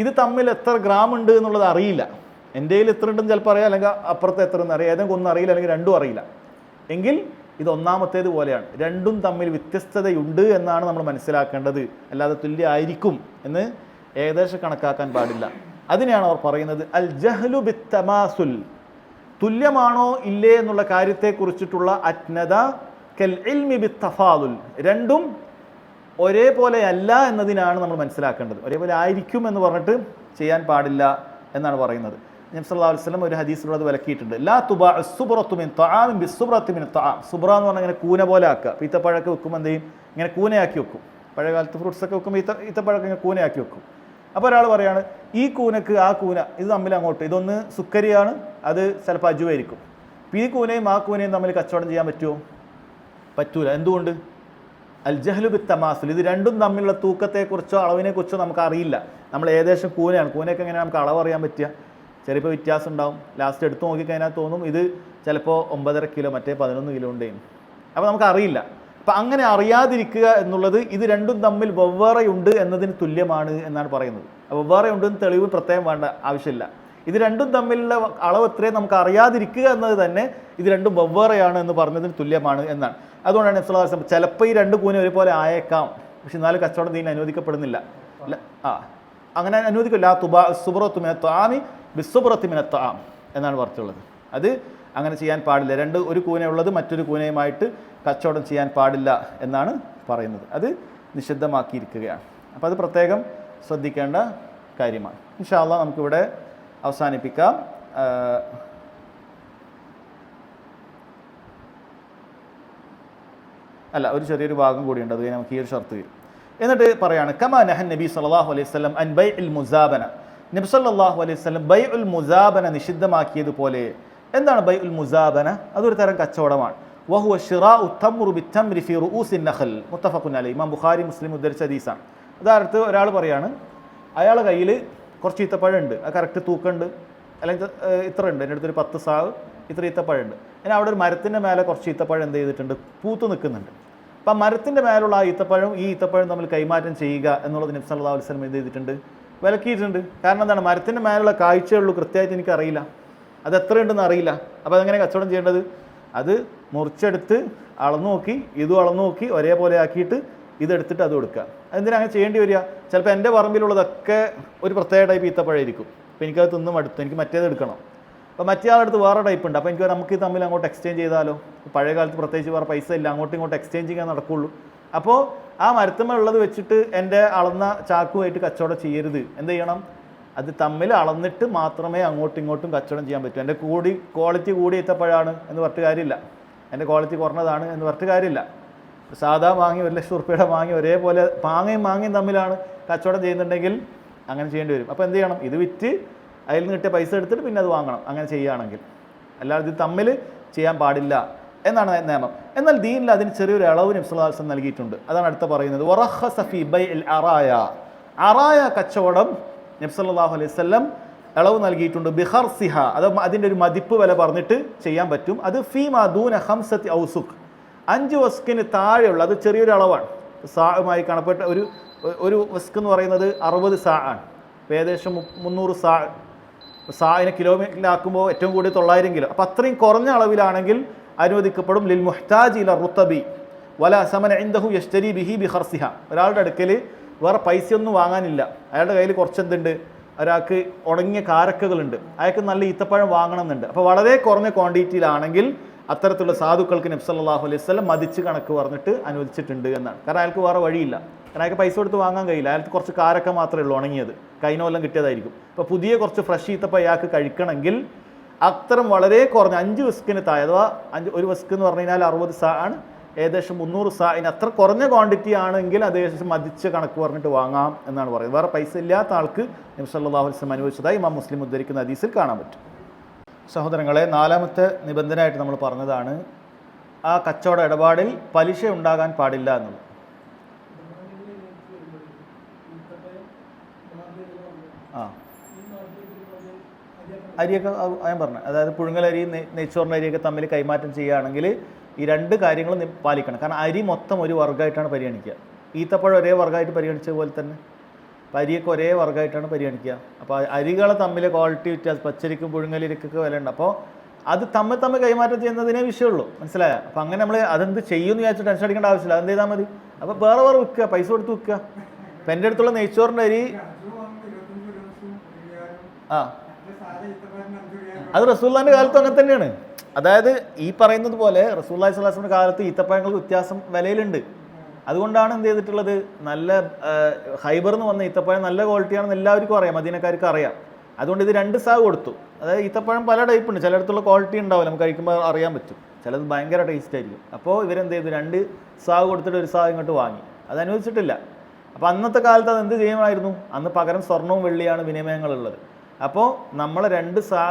ഇത് തമ്മിൽ എത്ര ഗ്രാം ഉണ്ട് എന്നുള്ളത് അറിയില്ല, എൻ്റെ കയ്യിൽ എത്ര ഉണ്ടെന്ന് ചിലപ്പോൾ അറിയാം, അല്ലെങ്കിൽ അപ്പുറത്ത് എത്ര എന്ന് അറിയാം, ഏതെങ്കിലും ഒന്നും അറിയില്ല, അല്ലെങ്കിൽ രണ്ടും അറിയില്ല. എങ്കിൽ ഇത് ഒന്നാമത്തേത് പോലെയാണ്, രണ്ടും തമ്മിൽ വ്യത്യസ്തതയുണ്ട് എന്നാണ് നമ്മൾ മനസ്സിലാക്കേണ്ടത്. അല്ലാതെ തുല്യമായിരിക്കും എന്ന് ഏകദേശം കണക്കാക്കാൻ പാടില്ല. അതിനെയാണ് അവർ പറയുന്നത് അൽ ജഹ്ലു ബിത്തമാസുൽ, തുല്യമാണോ ഇല്ലേ എന്നുള്ള കാര്യത്തെക്കുറിച്ചിട്ടുള്ള അജ്ഞത, കൽ ഇൽമി ബിത്തഫാദുൽ, രണ്ടും ഒരേപോലെയല്ല എന്നതിനാണ് നമ്മൾ മനസ്സിലാക്കേണ്ടത്. ഒരേപോലെ ആയിരിക്കും എന്ന് പറഞ്ഞിട്ട് ചെയ്യാൻ പാടില്ല എന്നാണ് പറയുന്നത്. നബി സല്ലല്ലാഹു അലൈഹി വസല്ലം ഒരു ഹദീസിലുള്ളത് വിലക്കിയിട്ടുണ്ട്. ലാ തുബാഉ സുബ്റത്തു മിൻ തആമിൻ ബിസ്സുബ്റത്തി മിൻ തആം. സുബ്ര എന്ന് പറഞ്ഞാൽ ഇങ്ങനെ കൂന പോലെ ആക്കുക. ഈത്തപ്പഴമൊക്കെ വെക്കുമ്പോൾ എന്ത് ചെയ്യും, ഇങ്ങനെ കൂനയാക്കി വെക്കും. പഴയ കാലത്ത് ഫ്രൂട്ട്സ് ഒക്കെ വെക്കുമ്പോൾ ഈത്തപ്പഴമൊക്കെ ഇങ്ങനെ കൂനയാക്കി വെക്കും. അപ്പോൾ ഒരാൾ പറയാണ് ഈ കൂനക്ക് ആ കൂന ഇത് തമ്മിൽ അങ്ങോട്ട്, ഇതൊന്ന് സുക്കരിയാണ്, അത് ചിലപ്പോൾ അജുവായിരിക്കും. അപ്പോൾ ഈ കൂനയും ആ കൂനയും തമ്മിൽ കച്ചവടം ചെയ്യാൻ പറ്റുമോ? പറ്റൂല. എന്തുകൊണ്ട്? അൽ ജഹ്ലു ബിത്തമാസുൽ, ഇത് രണ്ടും തമ്മിലുള്ള തൂക്കത്തെക്കുറിച്ചോ അളവിനെക്കുറിച്ചോ നമുക്ക് അറിയില്ല. നമ്മൾ ഏകദേശം കൂനയാണ്, കൂനയൊക്കെ എങ്ങനെ നമുക്ക് അളവ് അറിയാൻ പറ്റുക? ചിലപ്പോൾ വ്യത്യാസം ഉണ്ടാവും. ലാസ്റ്റ് എടുത്ത് നോക്കിക്കഴിഞ്ഞാൽ തോന്നും ഇത് ചിലപ്പോൾ 9.5 കിലോ മറ്റേ 11 കിലോ ഉണ്ടെയും. അപ്പോൾ നമുക്കറിയില്ല. അപ്പം അങ്ങനെ അറിയാതിരിക്കുക എന്നുള്ളത് ഇത് രണ്ടും തമ്മിൽ വെവ്വേറെയുണ്ട് എന്നതിന് തുല്യമാണ് എന്നാണ് പറയുന്നത്. വെവ്വേറെ ഉണ്ടെന്ന് തെളിവ് പ്രത്യേകം വേണ്ട ആവശ്യമില്ല. ഇത് രണ്ടും തമ്മിലുള്ള അളവ് എത്രയും നമുക്ക് അറിയാതിരിക്കുക എന്നത് തന്നെ ഇത് രണ്ടും വെവ്വേറെയാണ് എന്ന് പറഞ്ഞതിന് തുല്യമാണ് എന്നാണ്. അതുകൊണ്ടാണ് നബി സല്ലല്ലാഹു അലൈഹി വസല്ലം ചിലപ്പോൾ ഈ രണ്ട് കൂന ഒരുപോലെ ആയേക്കാം, പക്ഷെ എന്നാലും കച്ചവടം ദീൻ അനുവദിക്കപ്പെടുന്നില്ല. അങ്ങനെ അനുവദിക്കില്ല. സുബ്റത്തു മിനത്ത് ത്വാമി ബിസ്സുബ്റത്തി മിനത്ത് ത്വാം എന്നാണ് പറഞ്ഞിട്ടുള്ളത്. അത് അങ്ങനെ ചെയ്യാൻ പാടില്ല. ഒരു കൂനയുള്ളത് മറ്റൊരു കൂനയുമായിട്ട് കച്ചവടം ചെയ്യാൻ പാടില്ല എന്നാണ് പറയുന്നത്. അത് നിഷിദ്ധമാക്കിയിരിക്കുകയാണ്. അപ്പോൾ അത് പ്രത്യേകം ശ്രദ്ധിക്കേണ്ട കാര്യമാണ്. ഇൻഷാ അല്ലാഹ് നമുക്കിവിടെ അവസാനിപ്പിക്കാം. ഒരു ചെറിയൊരു ഭാഗം കൂടിയുണ്ട്, അത് നമുക്ക് ഈ ഒരു ഷർത്ത് വരും. എന്നിട്ട് പറയാണ് കമാ നഹൻ നബി സല്ലല്ലാഹു അലൈഹി വസല്ലം അൻ ബൈഉൽ മുസാബന. നബി സല്ലല്ലാഹു അലൈഹി വസല്ലം ബൈഉൽ മുസാബന നിഷിദ്ധമാക്കിയതുപോലെ. എന്താണ് ബൈഉൽ മുസാബന? അതൊരു തരം കച്ചവടമാണ്. വഹുവ ശിറാഉ തംറു ബിത്തംരി ഫി റൂസിൻ നഖൽ മുത്തഫഖുൻ അലൈഹി. ഇമാം ബുഖാരി മുസ്ലിം ഉദ്ധരിച്ച ഹദീസാണ്. അതായത് ഒരാൾ പറയാണ്, അയാളുടെ കയ്യിൽ കുറച്ച് ഈത്തപ്പഴം ഉണ്ട്, അത് കറക്റ്റ് തൂക്കമുണ്ട്, അല്ലെങ്കിൽ ഇത്ര ഉണ്ട്, എൻ്റെ അടുത്തൊരു 10 സാവ് ഇത്ര ഈത്തപ്പഴം ഉണ്ട്. ഇനി അവിടെ ഒരു മരത്തിൻ്റെ മേലെ കുറച്ച് ഈത്തപ്പഴം എന്ത് ചെയ്തിട്ടുണ്ട്, പൂത്ത് നിൽക്കുന്നുണ്ട്. അപ്പം ആ മരത്തിൻ്റെ മേലുള്ള ആ ഈത്തപ്പഴം ഈ ഈത്തപ്പഴം തമ്മിൽ കൈമാറ്റം ചെയ്യുക എന്നുള്ളത് നബി സല്ലല്ലാഹു അലൈഹി വസല്ലം എന്ത് ചെയ്തിട്ടുണ്ട്, വിലക്കിയിട്ടുണ്ട്. കാരണം എന്താണ്, മരത്തിൻ്റെ മേലുള്ള കാഴ്ചയുള്ളൂ, കൃത്യമായിട്ട് എനിക്കറിയില്ല, അത് എത്രയുണ്ടെന്ന് അറിയില്ല. അപ്പോൾ അതെങ്ങനെ കച്ചവടം ചെയ്യേണ്ടത്? അത് മുറിച്ചെടുത്ത് അളന്നു നോക്കി, ഇതും അളന്നു നോക്കി ഒരേപോലെ ആക്കിയിട്ട് ഇതെടുത്തിട്ട് അത് കൊടുക്കുക. എന്തിനാ അങ്ങനെ ചെയ്യേണ്ടി വരിക? ചിലപ്പോൾ എൻ്റെ പറമ്പിലുള്ളതൊക്കെ ഒരു പ്രത്യേക ടൈപ്പ് ഈത്തപ്പഴമായിരിക്കും. അപ്പോൾ എനിക്കത് തിന്നും അടുത്ത്, എനിക്ക് മറ്റേത് എടുക്കണം. അപ്പോൾ മറ്റേ ആളടുത്ത് വേറെ ടൈപ്പ് ഉണ്ട്. അപ്പോൾ എനിക്ക് നമുക്ക് തമ്മിൽ അങ്ങോട്ട് എക്സ്ചേഞ്ച് ചെയ്താലോ? പഴയ കാലത്ത് പ്രത്യേകിച്ച് വേറെ പൈസ ഇല്ല, അങ്ങോട്ടും ഇങ്ങോട്ട് എക്സ്ചേഞ്ച് ചെയ്യാൻ നടക്കുള്ളൂ. അപ്പോൾ ആ മരത്തുമുള്ളത് വെച്ചിട്ട് എൻ്റെ അളന്ന ചാക്കുമായിട്ട് കച്ചവടം ചെയ്യരുത്. എന്ത് ചെയ്യണം? അത് തമ്മിൽ അളന്നിട്ട് മാത്രമേ അങ്ങോട്ടും ഇങ്ങോട്ടും കച്ചവടം ചെയ്യാൻ പറ്റൂ. എൻ്റെ ക്വാളിറ്റി കൂടി ഈത്തപ്പഴമാണ് എന്ന് പറഞ്ഞിട്ട് കാര്യമില്ല, എൻ്റെ ക്വാളിറ്റി കുറഞ്ഞതാണ് എന്ന് പറഞ്ഞിട്ട് കാര്യമില്ല. സാധാ വാങ്ങി 1 ലക്ഷം റുപ്യയുടെ വാങ്ങി ഒരേപോലെ മാങ്ങയും തമ്മിലാണ് കച്ചവടം ചെയ്യുന്നുണ്ടെങ്കിൽ അങ്ങനെ ചെയ്യേണ്ടി വരും. അപ്പോൾ എന്ത് ചെയ്യണം? ഇത് വിറ്റ് അതിൽ നിന്ന് കിട്ടിയ പൈസ എടുത്തിട്ട് പിന്നെ അത് വാങ്ങണം, അങ്ങനെ ചെയ്യുകയാണെങ്കിൽ. അല്ലാതെ ഇത് തമ്മിൽ ചെയ്യാൻ പാടില്ല എന്നാണ് നിയമം. എന്നാൽ ദീനിൽ അതിന് ചെറിയൊരു ഇളവ് നബി സല്ലല്ലാഹു അലൈഹി വസല്ലം നൽകിയിട്ടുണ്ട്. അതാണ് അടുത്ത പറയുന്നത്. വറഖസ ഫീ ബൈഇൽ അറായ. അറായ കച്ചവടം നബി സല്ലല്ലാഹു അലൈഹി വസല്ലം ഇളവ് നൽകിയിട്ടുണ്ട്. ബിഖർസിഹ, അത് അതിൻ്റെ ഒരു മതിപ്പ് വില പറഞ്ഞിട്ട് ചെയ്യാൻ പറ്റും. അത് ഫീമാ ദൂന 5 ഔസുഖ്, 5 വസ്കിന് താഴെയുള്ള, അത് ചെറിയൊരു അളവാണ്. സാവുമായി കണപ്പെട്ട ഒരു വസ്ക് എന്ന് പറയുന്നത് 60 സാ ആണ്. ഏകദേശം 300 സായിനെ കിലോമീറ്ററിലാക്കുമ്പോൾ ഏറ്റവും കൂടി 900 കിലോ. അപ്പോൾ അത്രയും കുറഞ്ഞ അളവിലാണെങ്കിൽ അനുവദിക്കപ്പെടും. ലിൽ മുഹ്താജി ഇല റുത്തബി വല സമന ഇൻദഹു യശ്തരി ബിഹി ബിഖർസിഹ. ഒരാളുടെ അടുക്കൽ വേറെ പൈസയൊന്നും വാങ്ങാനില്ല, അയാളുടെ കയ്യിൽ കുറച്ചെന്തുണ്ട്, ഒരാൾക്ക് ഉണങ്ങിയ കാരക്കകളുണ്ട്, അയാൾക്ക് നല്ല ഈത്തപ്പഴം വാങ്ങണമെന്നുണ്ട്. അപ്പോൾ വളരെ കുറഞ്ഞ ക്വാണ്ടിറ്റിയിലാണെങ്കിൽ അത്തരത്തിലുള്ള സാധുക്കൾക്ക് നബി സല്ലല്ലാഹു അലൈഹി വസല്ലം മതിച്ച് കണക്ക് പറഞ്ഞിട്ട് അനുവദിച്ചിട്ടുണ്ട് എന്നാണ്. കാരണം അയാൾക്ക് വേറെ വഴിയില്ല, കാരണം അയാൾക്ക് പൈസ കൊടുത്ത് വാങ്ങാൻ കഴിയില്ല. അയാൾക്ക് കുറച്ച് കാരക്ക മാത്രമേ ഉള്ളൂ, ഉണങ്ങിയത് കൈനോലം കിട്ടിയതായിരിക്കും. അപ്പോൾ പുതിയ കുറച്ച് ഫ്രഷ് ഈത്തപ്പഴം അയാൾക്ക് കഴിക്കണമെങ്കിൽ അത്തരം വളരെ കുറഞ്ഞ 5 വസ്കിന് താഴെ, അഥവാ 1 വസ്ക് എന്ന് പറഞ്ഞു കഴിഞ്ഞാൽ 60 സാ ആണ്, ഏകദേശം 300 സായിന് അത്ര കുറഞ്ഞ ക്വാണ്ടിറ്റി ആണെങ്കിൽ അതേകദേശം മതിച്ച് കണക്ക് പറഞ്ഞിട്ട് വാങ്ങാം എന്നാണ് പറയുന്നത്. വേറെ പൈസ ഇല്ലാത്ത ആൾക്ക് നബി സല്ലല്ലാഹു അലൈഹി വസല്ലം അനുവദിച്ചതായി ഇമാം മുസ്ലിം ഉദ്ധരിക്കുന്ന ഹദീസിൽ കാണാൻ പറ്റും. സഹോദരങ്ങളെ, 4ാമത്തെ നിബന്ധനയായിട്ട് നമ്മൾ പറഞ്ഞതാണ് ആ കച്ചവട ഇടപാടിൽ പലിശ ഉണ്ടാകാൻ പാടില്ല എന്നുള്ളത്. അരിയൊക്കെ ഞാൻ പറഞ്ഞു, അതായത് പുഴുങ്ങലരി നെയ്ച്ചോറിൻ്റെ അരിയൊക്കെ തമ്മിൽ കൈമാറ്റം ചെയ്യുകയാണെങ്കിൽ ഈ 2 കാര്യങ്ങളും പാലിക്കണം. കാരണം അരി മൊത്തം ഒരു വർഗ്ഗമായിട്ടാണ് പരിഗണിക്കുക. ഈത്തപ്പഴം ഒരേ വർഗ്ഗമായിട്ട് പരിഗണിച്ച പോലെ തന്നെ അരിയൊക്കെ ഒരേ വർഗ്ഗമായിട്ടാണ് പരിഗണിക്കുക. അപ്പോൾ അരികളെ തമ്മിൽ ക്വാളിറ്റി വ്യത്യാസം, പച്ചരിക്കും പുഴുങ്ങലരിക്കൊക്കെ വില ഉണ്ട്. അപ്പോൾ അത് തമ്മിൽ കൈമാറ്റം ചെയ്യുന്നതിനേ വിഷയമുള്ളൂ, മനസ്സിലായോ? അപ്പോൾ അങ്ങനെ നമ്മൾ അതെന്ത് ചെയ്യുമെന്ന് വിചാരിച്ച് ടെൻഷൻ അടിക്കേണ്ട ആവശ്യമില്ല, അതെന്ത് ചെയ്താൽ മതി. അപ്പോൾ വേറെ വിൽക്കുക, പൈസ കൊടുത്ത് വിൽക്കുക. ഇപ്പം എൻ്റെ അടുത്തുള്ള നെയ്ച്ചോറിൻ്റെ അരി അത് റസൂലുള്ളാഹിന്റെ കാലത്തും അങ്ങനെ തന്നെയാണ്. അതായത് ഈ പറയുന്നത് പോലെ റസൂലുള്ളാഹി സ്വല്ലല്ലാഹു അലൈഹി വസല്ലം കാലത്ത് ഈത്തപ്പഴങ്ങൾക്ക് വ്യത്യാസം വിലയിലുണ്ട്. അതുകൊണ്ടാണ് എന്ത് ചെയ്തിട്ടുള്ളത്, നല്ല ഹൈബറിൽ നിന്ന് വന്ന ഈത്തപ്പഴം നല്ല ക്വാളിറ്റിയാണെന്ന് എല്ലാവർക്കും അറിയാം, മദീനക്കാർക്ക് അറിയാം. അതുകൊണ്ട് ഇത് 2 സാ കൊടുത്തു. അതായത് ഈത്തപ്പഴം പല ടൈപ്പ് ഉണ്ട്, ചിലയിടത്തുള്ള ക്വാളിറ്റി ഉണ്ടാവില്ല, നമുക്ക് കഴിക്കുമ്പോൾ അറിയാൻ പറ്റും, ചിലത് ഭയങ്കര ടേസ്റ്റ് ആയിരിക്കും. അപ്പോൾ ഇവരെന്ത് ചെയ്തു, 2 സാ കൊടുത്തിട്ട് 1 സാ ഇങ്ങോട്ട് വാങ്ങി, അത് അനുവദിച്ചിട്ടില്ല. അപ്പോൾ അന്നത്തെ കാലത്ത് അത് എന്ത് ചെയ്യുമായിരുന്നു, അന്ന് പകരം സ്വർണവും വെള്ളിയാണ് വിനിമയങ്ങളുള്ളത്. അപ്പോൾ നമ്മൾ 2 സാ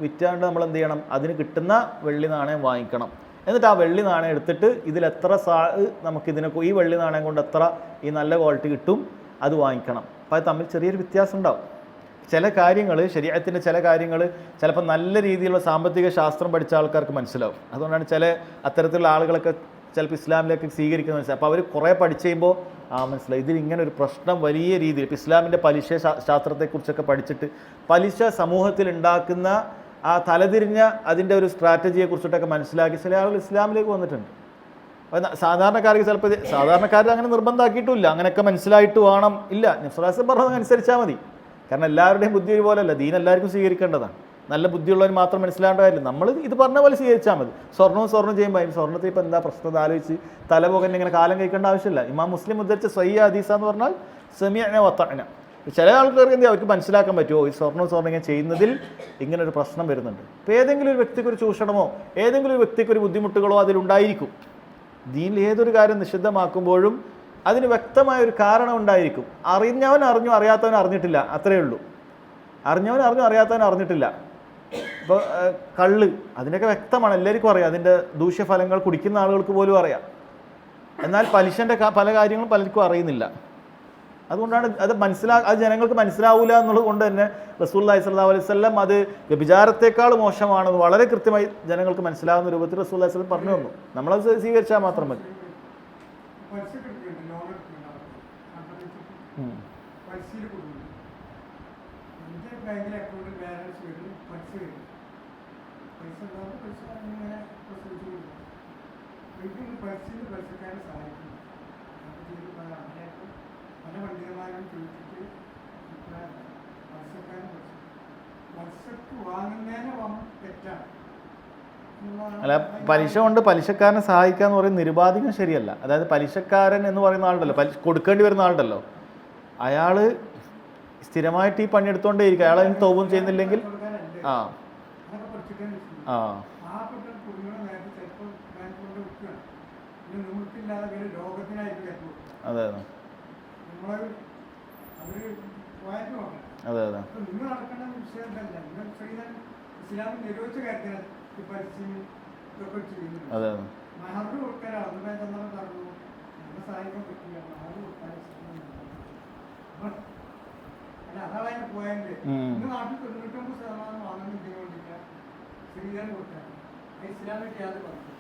വിറ്റാണ്ട് നമ്മൾ എന്ത് ചെയ്യണം, അതിന് കിട്ടുന്ന വെള്ളി നാണയം വാങ്ങിക്കണം. എന്നിട്ട് ആ വെള്ളി നാണയം എടുത്തിട്ട് ഇതിൽ എത്ര സാ ഈ വെള്ളി നാണയം കൊണ്ട് എത്ര ഈ നല്ല ക്വാളിറ്റി കിട്ടും അത് വാങ്ങിക്കണം. അപ്പോൾ അത് തമ്മിൽ ചെറിയൊരു വ്യത്യാസം ഉണ്ടാവും. ചില കാര്യങ്ങൾ, ശരീഅത്തിൻ്റെ ചില കാര്യങ്ങൾ ചിലപ്പോൾ നല്ല രീതിയിലുള്ള സാമ്പത്തിക ശാസ്ത്രം പഠിച്ച ആൾക്കാർക്ക് മനസ്സിലാവും. അതുകൊണ്ടാണ് ചില അത്തരത്തിലുള്ള ആളുകളൊക്കെ ചിലപ്പോൾ ഇസ്ലാമിലേക്ക് സ്വീകരിക്കുന്നത് മനസ്സിലാവും. അപ്പോൾ അവർ കുറേ പഠിച്ച് കഴിയുമ്പോൾ മനസ്സിലായി ഇതിൽ ഇങ്ങനെ ഒരു പ്രശ്നം വലിയ രീതിയിൽ. ഇപ്പോൾ ഇസ്ലാമിൻ്റെ പലിശ ശാസ്ത്രത്തെക്കുറിച്ചൊക്കെ പഠിച്ചിട്ട് പലിശ സമൂഹത്തിൽ ഉണ്ടാക്കുന്ന ആ തലതിരിഞ്ഞ അതിൻ്റെ ഒരു സ്ട്രാറ്റജിയെ കുറിച്ചിട്ടൊക്കെ മനസ്സിലാക്കി ചില ആളുകൾ ഇസ്ലാമിലേക്ക് വന്നിട്ടുണ്ട്. സാധാരണക്കാർക്ക് ചിലപ്പോൾ സാധാരണക്കാർ അങ്ങനെ നിർബന്ധമാക്കിയിട്ടില്ല, അങ്ങനെയൊക്കെ മനസ്സിലായിട്ട് വേണം, ഇല്ല, നബ്സുല്ലാസ് പറഞ്ഞത് അനുസരിച്ചാൽ മതി. കാരണം എല്ലാവരുടെയും ബുദ്ധി ഒരുപോലെയല്ല, ദീൻ എല്ലാവർക്കും സ്വീകരിക്കേണ്ടതാണ്. നല്ല ബുദ്ധിയുള്ളവർ മാത്രം മനസ്സിലാവേണ്ട കാര്യമില്ല. നമ്മൾ ഇത് പറഞ്ഞ പോലെ സ്വീകരിച്ചാൽ മതി. സ്വർണ്ണം ചെയ്യുമ്പോൾ അതിന് സ്വർണ്ണത്തിൽ ഇപ്പോൾ എന്താ പ്രശ്നം ആലോചിച്ച് തലപോകന്നെ ഇങ്ങനെ കാലം കഴിക്കേണ്ട ആവശ്യമില്ല. ഇമാം മുസ്ലിം ഉദ്ധരിച്ച സ്വയ്യ ഹദീസ എന്ന് പറഞ്ഞാൽ സെമിഅന വത്തഅന. ചില ആൾക്കാർക്ക് എന്ത് അവർക്ക് മനസ്സിലാക്കാൻ പറ്റുമോ ഈ സ്വർണ്ണം ഇങ്ങനെ ചെയ്യുന്നതിൽ ഇങ്ങനെ ഒരു പ്രശ്നം വരുന്നുണ്ട്. ഇപ്പോൾ ഏതെങ്കിലും ഒരു വ്യക്തിക്ക് ഒരു ചൂഷണമോ ഏതെങ്കിലും ഒരു വ്യക്തിക്ക് ഒരു ബുദ്ധിമുട്ടുകളോ അതിലുണ്ടായിരിക്കും. ദീനിൽ ഏതൊരു കാര്യം നിഷിദ്ധമാക്കുമ്പോഴും അതിന് വ്യക്തമായ ഒരു കാരണം ഉണ്ടായിരിക്കും. അറിഞ്ഞവൻ അറിഞ്ഞു, അറിയാത്തവൻ അറിഞ്ഞിട്ടില്ല, അത്രയേ ഉള്ളൂ. അറിഞ്ഞവൻ അറിഞ്ഞു, അറിയാത്തവൻ അറിഞ്ഞിട്ടില്ല. ഇപ്പോൾ കള്ള്, അതിൻ്റെയൊക്കെ വ്യക്തമാണ്, എല്ലാവർക്കും അറിയാം. അതിൻ്റെ ദൂഷ്യഫലങ്ങൾ കുടിക്കുന്ന ആളുകൾക്ക് പോലും അറിയാം. എന്നാൽ പലിശൻ്റെ പല കാര്യങ്ങളും പലർക്കും അറിയുന്നില്ല. അതുകൊണ്ടാണ് അത് ജനങ്ങൾക്ക് മനസ്സിലാവില്ല എന്നുള്ളത് കൊണ്ട് തന്നെ റസൂലുള്ളാഹി സ്വല്ലല്ലാഹു അലൈഹി വസല്ലം അത് വ്യഭിചാരത്തെക്കാൾ മോശമാണെന്ന് വളരെ കൃത്യമായി ജനങ്ങൾക്ക് മനസ്സിലാവുന്ന രൂപത്തിൽ റസൂലുള്ളാഹി സ്വല്ലം പറഞ്ഞു തന്നു. നമ്മളത് സ്വീകരിച്ചാൽ മാത്രം മതി. ബാങ്കിലെ അക്കൗണ്ടിൽ ബാലൻസ് വരും, പൈസ വരും, പൈസ ഉണ്ടാകുമ്പോൾ പൈസ ഇങ്ങനെ പ്രസരിച്ചു കൊടുക്കും. ഒരിക്കലും പൈസക്കാരെ സഹായിക്കുന്നു. അങ്ങനെയൊക്കെ പല പണ്ഡിതന്മാരും ചോദിച്ചിട്ട് പൈസക്ക് വാങ്ങുന്നതിന് തെറ്റാണ്. അല്ല, പലിശ കൊണ്ട് പലിശക്കാരനെ സഹായിക്കുക എന്ന് പറയുന്നത് നിരുപാധികം ശരിയല്ല. അതായത് പലിശക്കാരൻ എന്ന് പറയുന്ന ആളുണ്ടല്ലോ, കൊടുക്കേണ്ടി വരുന്ന ആളുണ്ടല്ലോ, അയാൾ സ്ഥിരമായിട്ട് ഈ പണിയെടുത്തോണ്ടേ ഇരിക്കുക. അയാൾ അതിന് തോപം ചെയ്യുന്നില്ലെങ്കിൽ ആ ആ അതെ അതെ അതെ അതെ അതെ അതെ അതാണ് പോയിന്റ്. ഇന്ന് നാട്ടിൽ 99% വാങ്ങുന്ന സ്ത്രീധനം കൊടുക്കാൻ ഇസ്ലാമിക് യാതൊരു പറഞ്ഞു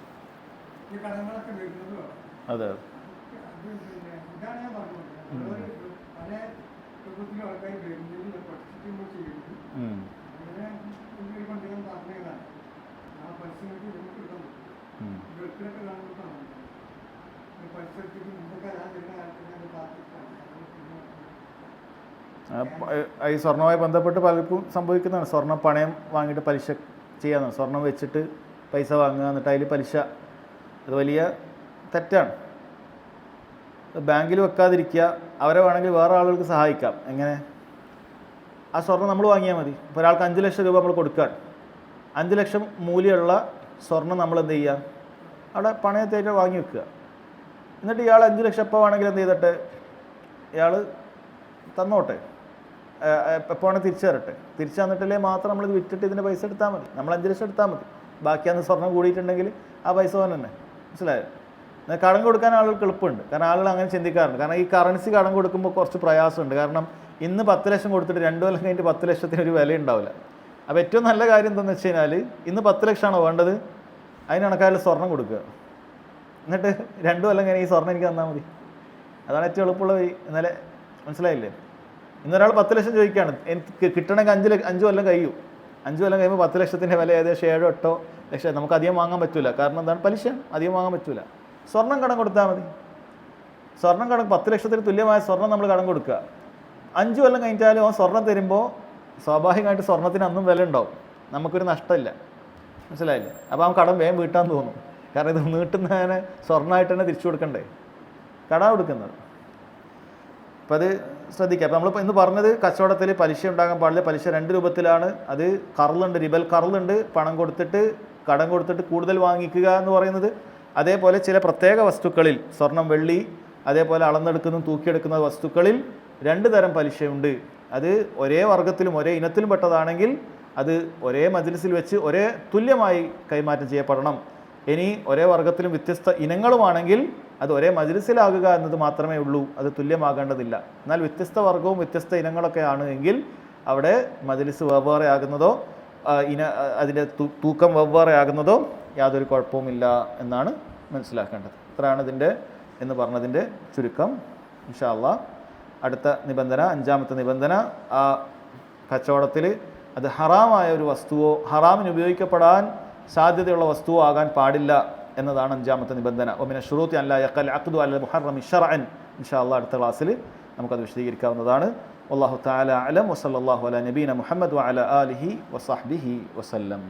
ഈ കടങ്ങളൊക്കെ വരുന്നത്. അതെ, ഇതാണ് ഞാൻ പറഞ്ഞത്. പല പ്രകൃതിയിലും ആൾക്കാർ വരുന്നതിൽ പഠിച്ചിട്ട് ചെയ്യുന്നത് അങ്ങനെ ഒരു പണ്ഡിതൻ പറഞ്ഞതാണ്. ആ പരിസ്ഥിതിക്ക് നമുക്ക് കിട്ടുന്നു ഗൾഫിലൊക്കെ കാണുമ്പോഴാണ് പരിസ്ഥിതിക്ക് മുമ്പൊക്കെ ഞാൻ വരുന്ന കാലത്ത് പ്രാർത്ഥിക്കാണ്. ഈ സ്വർണ്ണവുമായി ബന്ധപ്പെട്ട് പലർക്കും സംഭവിക്കുന്നതാണ്. സ്വർണ്ണം പണയം വാങ്ങിയിട്ട് പലിശ ചെയ്യാന്ന്, സ്വർണം വെച്ചിട്ട് പൈസ വാങ്ങുക, എന്നിട്ട് അതിൽ പലിശ. അത് വലിയ തെറ്റാണ്. ബാങ്കിൽ വെക്കാതിരിക്കുക. അവരെ വേണമെങ്കിൽ വേറെ ആളുകൾക്ക് സഹായിക്കാം. എങ്ങനെ? ആ സ്വർണ്ണം നമ്മൾ വാങ്ങിയാൽ മതി. ഇപ്പോൾ ഒരാൾക്ക് 5 ലക്ഷം രൂപ നമ്മൾ കൊടുക്കാൻ, 5 ലക്ഷം മൂല്യമുള്ള സ്വർണ്ണം നമ്മൾ എന്ത് ചെയ്യുക, അവിടെ പണയത്തേറ്റ് വാങ്ങി വെക്കുക. എന്നിട്ട് ഇയാൾ 5 ലക്ഷം എപ്പോൾ വേണമെങ്കിൽ എന്ത് ചെയ്തിട്ട് ഇയാൾ തന്നോട്ടെ, എപ്പോൾ വേണമെങ്കിൽ തിരിച്ചു തരട്ടെ. തിരിച്ചു തന്നിട്ടില്ലേ മാത്രം നമ്മളിത് വിറ്റിട്ട് ഇതിൻ്റെ പൈസ എടുത്താൽ മതി. നമ്മൾ 5 ലക്ഷം എടുത്താൽ മതി. ബാക്കിയാന്ന് സ്വർണ്ണം കൂടിയിട്ടുണ്ടെങ്കിൽ ആ പൈസ തന്നെ. മനസ്സിലായോ? കടം കൊടുക്കാൻ ആളുകൾക്ക് എളുപ്പമുണ്ട്. കാരണം ആളുകൾ അങ്ങനെ ചിന്തിക്കാറുണ്ട്. കാരണം ഈ കറൻസി കടം കൊടുക്കുമ്പോൾ കുറച്ച് പ്രയാസമുണ്ട്. കാരണം ഇന്ന് 10 ലക്ഷം കൊടുത്തിട്ട് 2 കൊല്ലം കഴിഞ്ഞിട്ട് 10 ലക്ഷത്തിന് ഒരു വില ഉണ്ടാവില്ല. അപ്പോൾ ഏറ്റവും നല്ല കാര്യം എന്താണെന്ന് വെച്ച് കഴിഞ്ഞാൽ, ഇന്ന് 10 ലക്ഷമാണോ വേണ്ടത്, അതിന് കണക്കായാലും സ്വർണ്ണം കൊടുക്കുക. എന്നിട്ട് 2 കൊല്ലം കഴിഞ്ഞ് ഈ സ്വർണ്ണം എനിക്ക് തന്നാൽ മതി. അതാണ് ഏറ്റവും എളുപ്പമുള്ള വഴി. എന്നാലേ മനസ്സിലായില്ലേ? ഇന്നൊരാൾ 10 ലക്ഷം ചോദിക്കുകയാണ്, എനിക്ക് കിട്ടണമെങ്കിൽ 5 കൊല്ലം കഴിയും. 5 കൊല്ലം കഴിയുമ്പോൾ 10 ലക്ഷത്തിൻ്റെ വില ഏകദേശം 7-8 ലക്ഷം. നമുക്ക് അധികം വാങ്ങാൻ പറ്റില്ല. കാരണം എന്താണ്? പലിശ അധികം വാങ്ങാൻ പറ്റില്ല. സ്വർണ്ണം കടം കൊടുത്താൽ മതി. സ്വർണ്ണം 10 ലക്ഷത്തിന് തുല്യമായ സ്വർണ്ണം നമ്മൾ കടം കൊടുക്കുക. 5 കൊല്ലം കഴിഞ്ഞാലും ആ സ്വർണ്ണം തരുമ്പോൾ സ്വാഭാവികമായിട്ട് സ്വർണ്ണത്തിന് അന്നും വില ഉണ്ടാവും. നമുക്കൊരു നഷ്ടമില്ല. മനസ്സിലായില്ലേ? അപ്പോൾ ആ കടം വേഗം വീട്ടാൻ തോന്നും. കാരണം ഇത് നീട്ടുന്നതിനെ സ്വർണ്ണമായിട്ട് തന്നെ തിരിച്ചു കൊടുക്കണ്ടേ, കട കൊടുക്കുന്നത്. അപ്പോൾ അത് ശ്രദ്ധിക്കുക. അപ്പോൾ നമ്മളിപ്പോൾ ഇന്ന് പറഞ്ഞത് കച്ചവടത്തിൽ പലിശ ഉണ്ടാകാൻ പാടില്ല. പലിശ 2 രൂപത്തിലാണ്. അത് കറളുണ്ട്, റിബൽ കറളുണ്ട്. പണം കൊടുത്തിട്ട് കടം കൊടുത്തിട്ട് കൂടുതൽ വാങ്ങിക്കുക എന്ന് പറയുന്നത്. അതേപോലെ ചില പ്രത്യേക വസ്തുക്കളിൽ, സ്വർണം, വെള്ളി, അതേപോലെ അളന്നെടുക്കുന്ന തൂക്കിയെടുക്കുന്ന വസ്തുക്കളിൽ 2 തരം പലിശയുണ്ട്. അത് ഒരേ വർഗത്തിലും ഒരേ ഇനത്തിലും പെട്ടതാണെങ്കിൽ അത് ഒരേ മജ്ലിസിൽ വെച്ച് ഒരേ തുല്യമായി കൈമാറ്റം ചെയ്യപ്പെടണം. ഇനി ഒരേ വർഗത്തിലും വ്യത്യസ്ത ഇനങ്ങളുമാണെങ്കിൽ അത് ഒരേ മജ്ലിസിലാകുക എന്നത് മാത്രമേ ഉള്ളൂ. അത് തുല്യമാകേണ്ടതില്ല. എന്നാൽ വ്യത്യസ്ത വർഗവും വ്യത്യസ്ത ഇനങ്ങളൊക്കെ ആണ് എങ്കിൽ അവിടെ മജ്ലിസ് വെവ്വേറെ ആകുന്നതോ അതിൻ്റെ തൂക്കം വെവ്വേറെ ആകുന്നതോ യാതൊരു കുഴപ്പവുമില്ല എന്നാണ് മനസ്സിലാക്കേണ്ടത്. ഇത്രയാണ് ഇതിൻ്റെ എന്ന് പറഞ്ഞതിൻ്റെ ചുരുക്കം. ഇൻഷാ അല്ലാഹ് അടുത്ത നിബന്ധന, 5ാമത്തെ നിബന്ധന, ആ കച്ചവടത്തിൽ അത് ഹറാമായ ഒരു വസ്തുവോ ഹറാമിന് ഉപയോഗിക്കപ്പെടാൻ സാധ്യതയുള്ള വസ്തുവോ ആകാൻ പാടില്ല എന്നതാണ് 5ാമത്തെ നിബന്ധന. ഒമിന ഷുറൂത്തി അല്ലാ യഖൽ അഖ്ദു അൽ മുഹറമി ശർഅൻ. ഇൻഷാ അല്ലാഹ് അടുത്ത ക്ലാസ്സിൽ നമുക്കത് വിശദീകരിക്കാവുന്നതാണ്. വല്ലാഹു തആല അഅലം വസല്ലല്ലാഹു അലാ നബീന മുഹമ്മദ് വഅലാ ആലിഹി വസഹ്ബിഹി വസല്ലം.